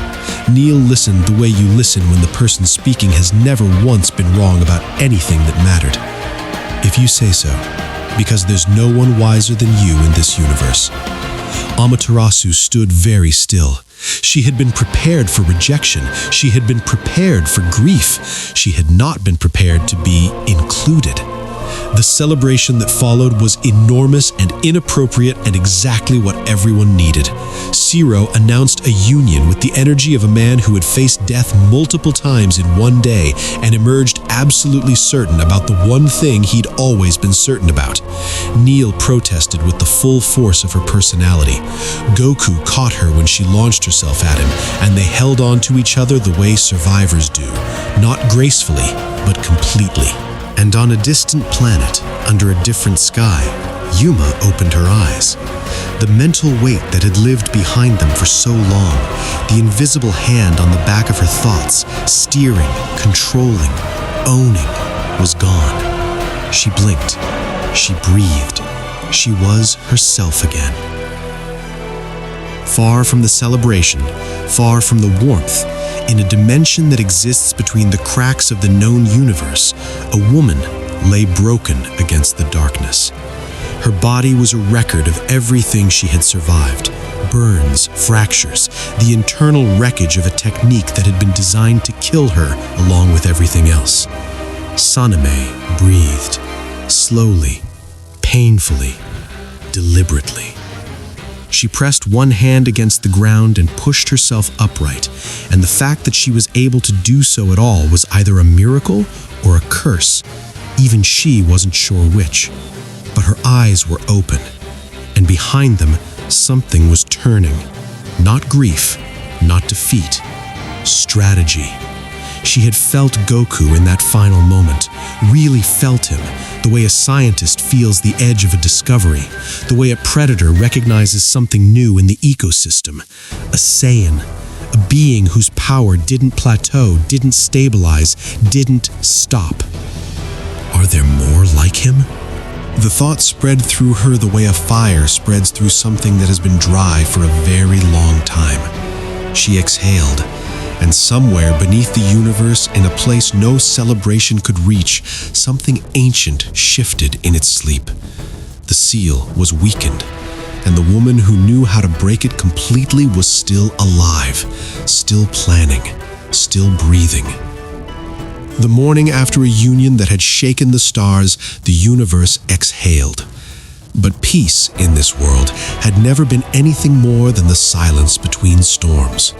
Neil listened the way you listen when the person speaking has never once been wrong about anything that mattered. "If you say so, because there's no one wiser than you in this universe." Amaterasu stood very still. She had been prepared for rejection. She had been prepared for grief. She had not been prepared to be included. The celebration that followed was enormous and inappropriate and exactly what everyone needed. Cyro announced a union with the energy of a man who had faced death multiple times in one day and emerged absolutely certain about the one thing he'd always been certain about. Neil protested with the full force of her personality. Goku caught her when she launched herself at him, and they held on to each other the way survivors do, not gracefully, but completely. And on a distant planet, under a different sky, Yuma opened her eyes. The mental weight that had lived behind them for so long, the invisible hand on the back of her thoughts, steering, controlling, owning, was gone. She blinked. She breathed. She was herself again. Far from the celebration, far from the warmth, in a dimension that exists between the cracks of the known universe, a woman lay broken against the darkness. Her body was a record of everything she had survived. Burns, fractures, the internal wreckage of a technique that had been designed to kill her along with everything else. Saname breathed, slowly, painfully, deliberately. She pressed one hand against the ground and pushed herself upright, and the fact that she was able to do so at all was either a miracle or a curse. Even she wasn't sure which. But her eyes were open, and behind them, something was turning. Not grief, not defeat, strategy. She had felt Goku in that final moment, really felt him, the way a scientist feels the edge of a discovery, the way a predator recognizes something new in the ecosystem. A Saiyan, a being whose power didn't plateau, didn't stabilize, didn't stop. "Are Are there more like him? The thought spread through her the way a fire spreads through something that has been dry for a very long time. She exhaled, and somewhere beneath the universe, in a place no celebration could reach, something ancient shifted in its sleep. The seal was weakened, and the woman who knew how to break it completely was still alive, still planning, still breathing. The morning after a union that had shaken the stars, the universe exhaled. But peace in this world had never been anything more than the silence between storms.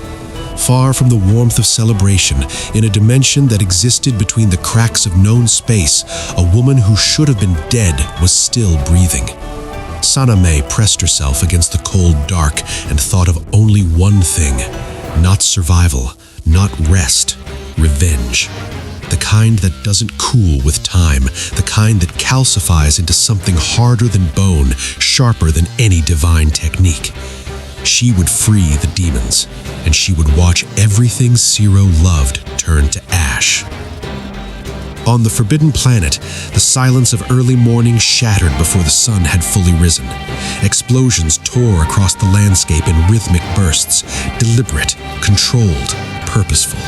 Far from the warmth of celebration, in a dimension that existed between the cracks of known space, a woman who should have been dead was still breathing. Saname pressed herself against the cold dark and thought of only one thing: not survival, not rest, revenge. The kind that doesn't cool with time, the kind that calcifies into something harder than bone, sharper than any divine technique. She would free the demons, and she would watch everything Zero loved turn to ash. On the Forbidden Planet, the silence of early morning shattered before the sun had fully risen. Explosions tore across the landscape in rhythmic bursts, deliberate, controlled, purposeful.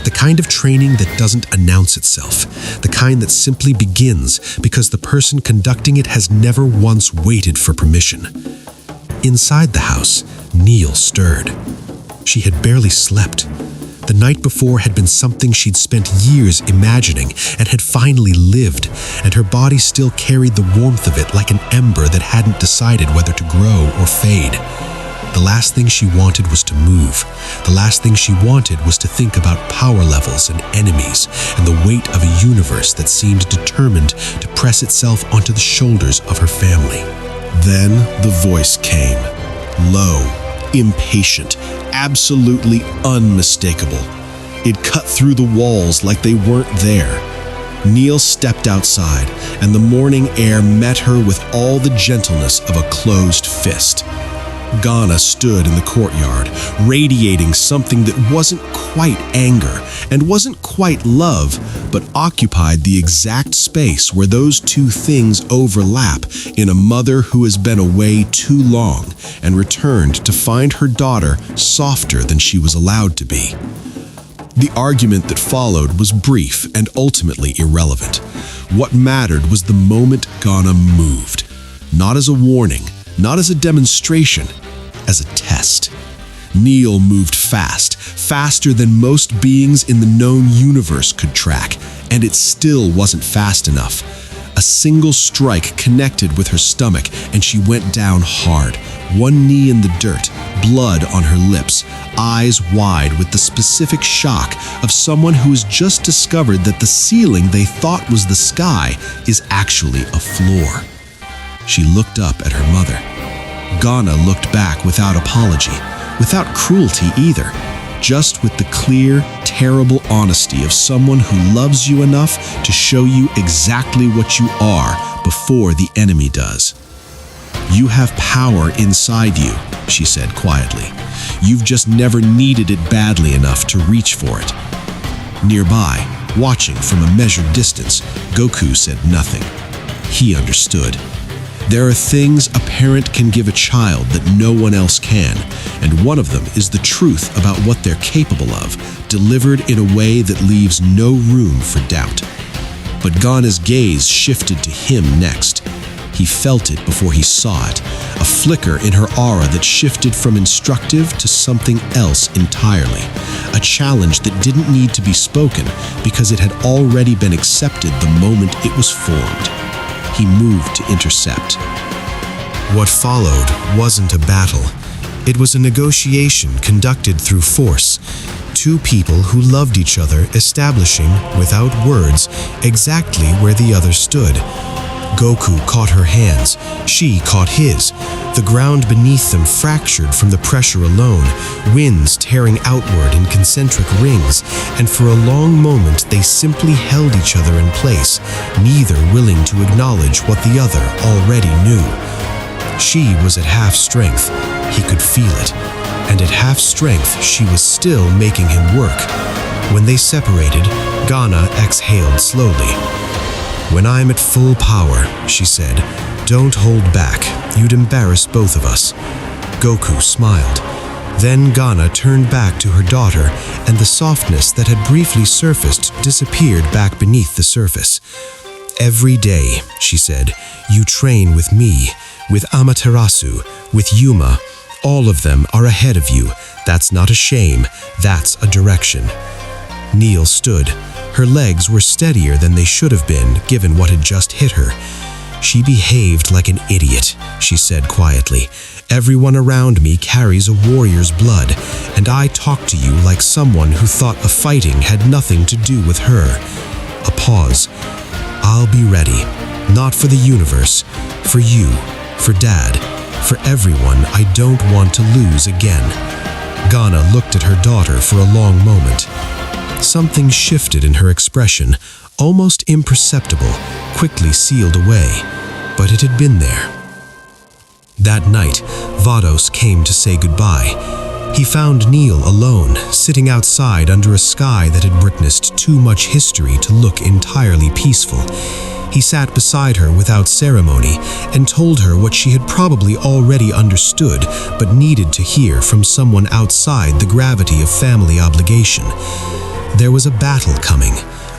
The kind of training that doesn't announce itself, the kind that simply begins because the person conducting it has never once waited for permission. Inside the house, Neil stirred. She had barely slept. The night before had been something she'd spent years imagining and had finally lived, and her body still carried the warmth of it like an ember that hadn't decided whether to grow or fade. The last thing she wanted was to move. The last thing she wanted was to think about power levels and enemies and the weight of a universe that seemed determined to press itself onto the shoulders of her family. Then the voice came, low, impatient, absolutely unmistakable. It cut through the walls like they weren't there. Neil stepped outside, and the morning air met her with all the gentleness of a closed fist. Kana stood in the courtyard, radiating something that wasn't quite anger and wasn't quite love, but occupied the exact space where those two things overlap in a mother who has been away too long and returned to find her daughter softer than she was allowed to be. The argument that followed was brief and ultimately irrelevant. What mattered was the moment Kana moved, not as a warning, not as a demonstration, as a test. Neil moved fast, faster than most beings in the known universe could track, and it still wasn't fast enough. A single strike connected with her stomach, and she went down hard, one knee in the dirt, blood on her lips, eyes wide with the specific shock of someone who has just discovered that the ceiling they thought was the sky is actually a floor. She looked up at her mother. Kana looked back without apology, without cruelty either, just with the clear, terrible honesty of someone who loves you enough to show you exactly what you are before the enemy does. "You have power inside you," she said quietly. "You've just never needed it badly enough to reach for it." Nearby, watching from a measured distance, Goku said nothing. He understood. There are things a parent can give a child that no one else can, and one of them is the truth about what they're capable of, delivered in a way that leaves no room for doubt. But Kana's gaze shifted to him next. He felt it before he saw it, a flicker in her aura that shifted from instructive to something else entirely, a challenge that didn't need to be spoken because it had already been accepted the moment it was formed. He moved to intercept. What followed wasn't a battle. It was a negotiation conducted through force. Two people who loved each other establishing, without words, exactly where the other stood. Goku caught her hands. She caught his. The ground beneath them fractured from the pressure alone, winds tearing outward in concentric rings, and for a long moment they simply held each other in place, neither willing to acknowledge what the other already knew. She was at half strength. He could feel it. And at half strength, she was still making him work. When they separated, Kana exhaled slowly. "When I'm at full power," she said, "don't hold back. You'd embarrass both of us." Goku smiled. Then Kana turned back to her daughter, and the softness that had briefly surfaced disappeared back beneath the surface. "Every day," she said, "you train with me, with Amaterasu, with Yuma. All of them are ahead of you. That's not a shame, that's a direction." Neil stood. Her legs were steadier than they should have been, given what had just hit her. "She behaved like an idiot," she said quietly. "Everyone around me carries a warrior's blood, and I talk to you like someone who thought the fighting had nothing to do with her." A pause. "I'll be ready. Not for the universe. For you. For Dad. For everyone I don't want to lose again." Kana looked at her daughter for a long moment. Something shifted in her expression, almost imperceptible, quickly sealed away, but it had been there. That night, Vados came to say goodbye. He found Neil alone, sitting outside under a sky that had witnessed too much history to look entirely peaceful. He sat beside her without ceremony and told her what she had probably already understood but needed to hear from someone outside the gravity of family obligation. There was a battle coming,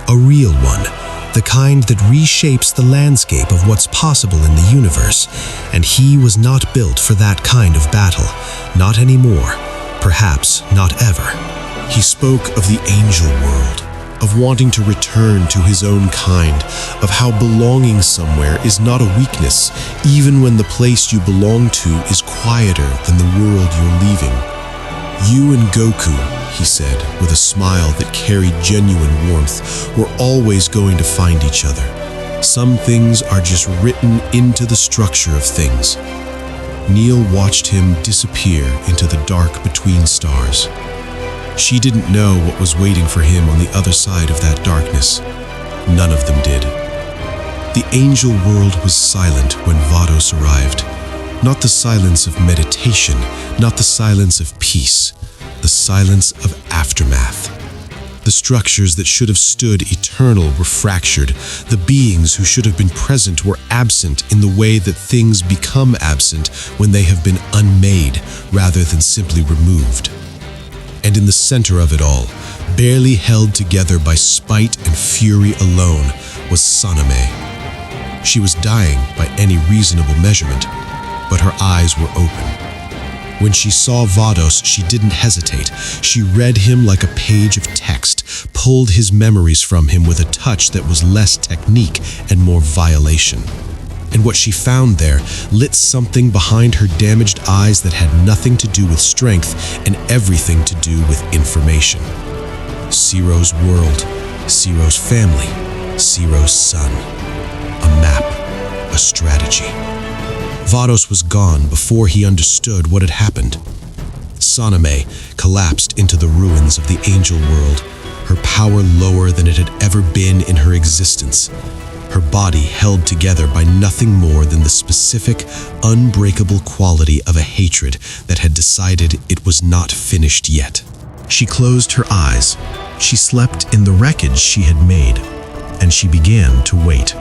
a real one, the kind that reshapes the landscape of what's possible in the universe, and he was not built for that kind of battle, not anymore, perhaps not ever. He spoke of the angel world, of wanting to return to his own kind, of how belonging somewhere is not a weakness, even when the place you belong to is quieter than the world you're leaving. "You and Goku," he said, with a smile that carried genuine warmth, "were always going to find each other. Some things are just written into the structure of things." Neil watched him disappear into the dark between stars. She didn't know what was waiting for him on the other side of that darkness. None of them did. The angel world was silent when Vados arrived. Not the silence of meditation, not the silence of peace, the silence of aftermath. The structures that should have stood eternal were fractured. The beings who should have been present were absent in the way that things become absent when they have been unmade rather than simply removed. And in the center of it all, barely held together by spite and fury alone, was Saname. She was dying by any reasonable measurement, but her eyes were open. When she saw Vados, she didn't hesitate. She read him like a page of text, pulled his memories from him with a touch that was less technique and more violation. And what she found there lit something behind her damaged eyes that had nothing to do with strength and everything to do with information. Zero's world, Zero's family, Zero's son. A map, a strategy. Vados was gone before he understood what had happened. Saname collapsed into the ruins of the angel world, her power lower than it had ever been in her existence. Her body held together by nothing more than the specific, unbreakable quality of a hatred that had decided it was not finished yet. She closed her eyes. She slept in the wreckage she had made, and she began to wait.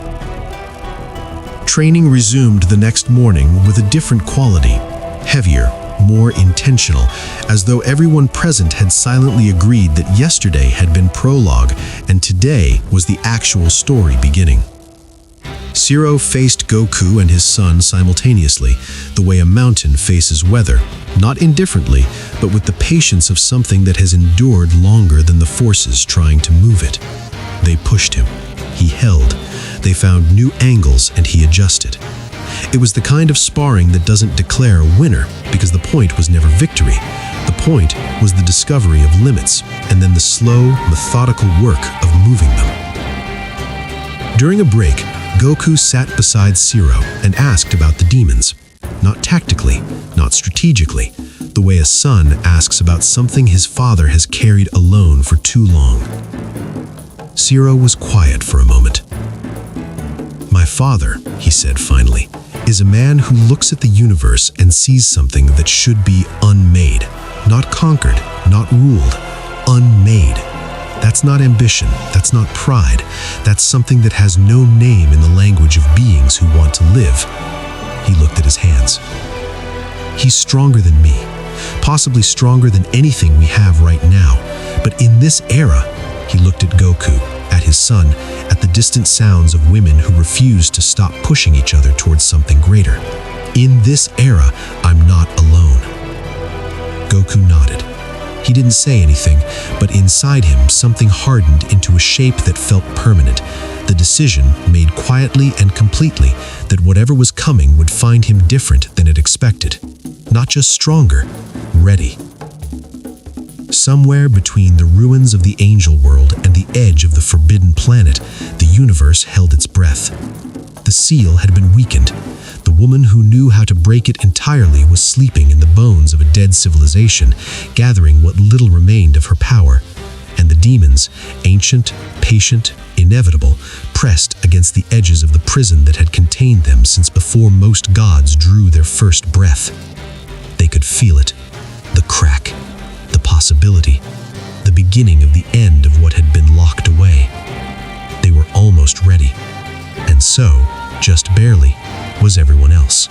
Training resumed the next morning with a different quality, heavier, more intentional, as though everyone present had silently agreed that yesterday had been prologue and today was the actual story beginning. Zero faced Goku and his son simultaneously, the way a mountain faces weather, not indifferently, but with the patience of something that has endured longer than the forces trying to move it. They pushed him. He held. They found new angles and he adjusted. It was the kind of sparring that doesn't declare a winner, because the point was never victory. The point was the discovery of limits, and then the slow, methodical work of moving them. During a break, Goku sat beside Zero and asked about the demons. Not tactically, not strategically, the way a son asks about something his father has carried alone for too long. Zero was quiet for a moment. "My father," he said finally, "is a man who looks at the universe and sees something that should be unmade. Not conquered, not ruled, unmade. That's not ambition, that's not pride, that's something that has no name in the language of beings who want to live. He looked at his hands. He's stronger than me, possibly stronger than anything we have right now. But in this era, he looked at Goku, at his son, at the distant sounds of women who refused to stop pushing each other towards something greater. In this era, I'm not alone. Goku nodded. He didn't say anything, but inside him something hardened into a shape that felt permanent. The decision, made quietly and completely, that whatever was coming would find him different than it expected. Not just stronger, ready. Somewhere between the ruins of the angel world and the edge of the forbidden planet, the universe held its breath. The seal had been weakened. The woman who knew how to break it entirely was sleeping in the bones of a dead civilization, gathering what little remained of her power. And the demons, ancient, patient, inevitable, pressed against the edges of the prison that had contained them since before most gods drew their first breath. They could feel it, the crack, the possibility, the beginning of the end of what had been locked away. They were almost ready, and so, just barely, was everyone else.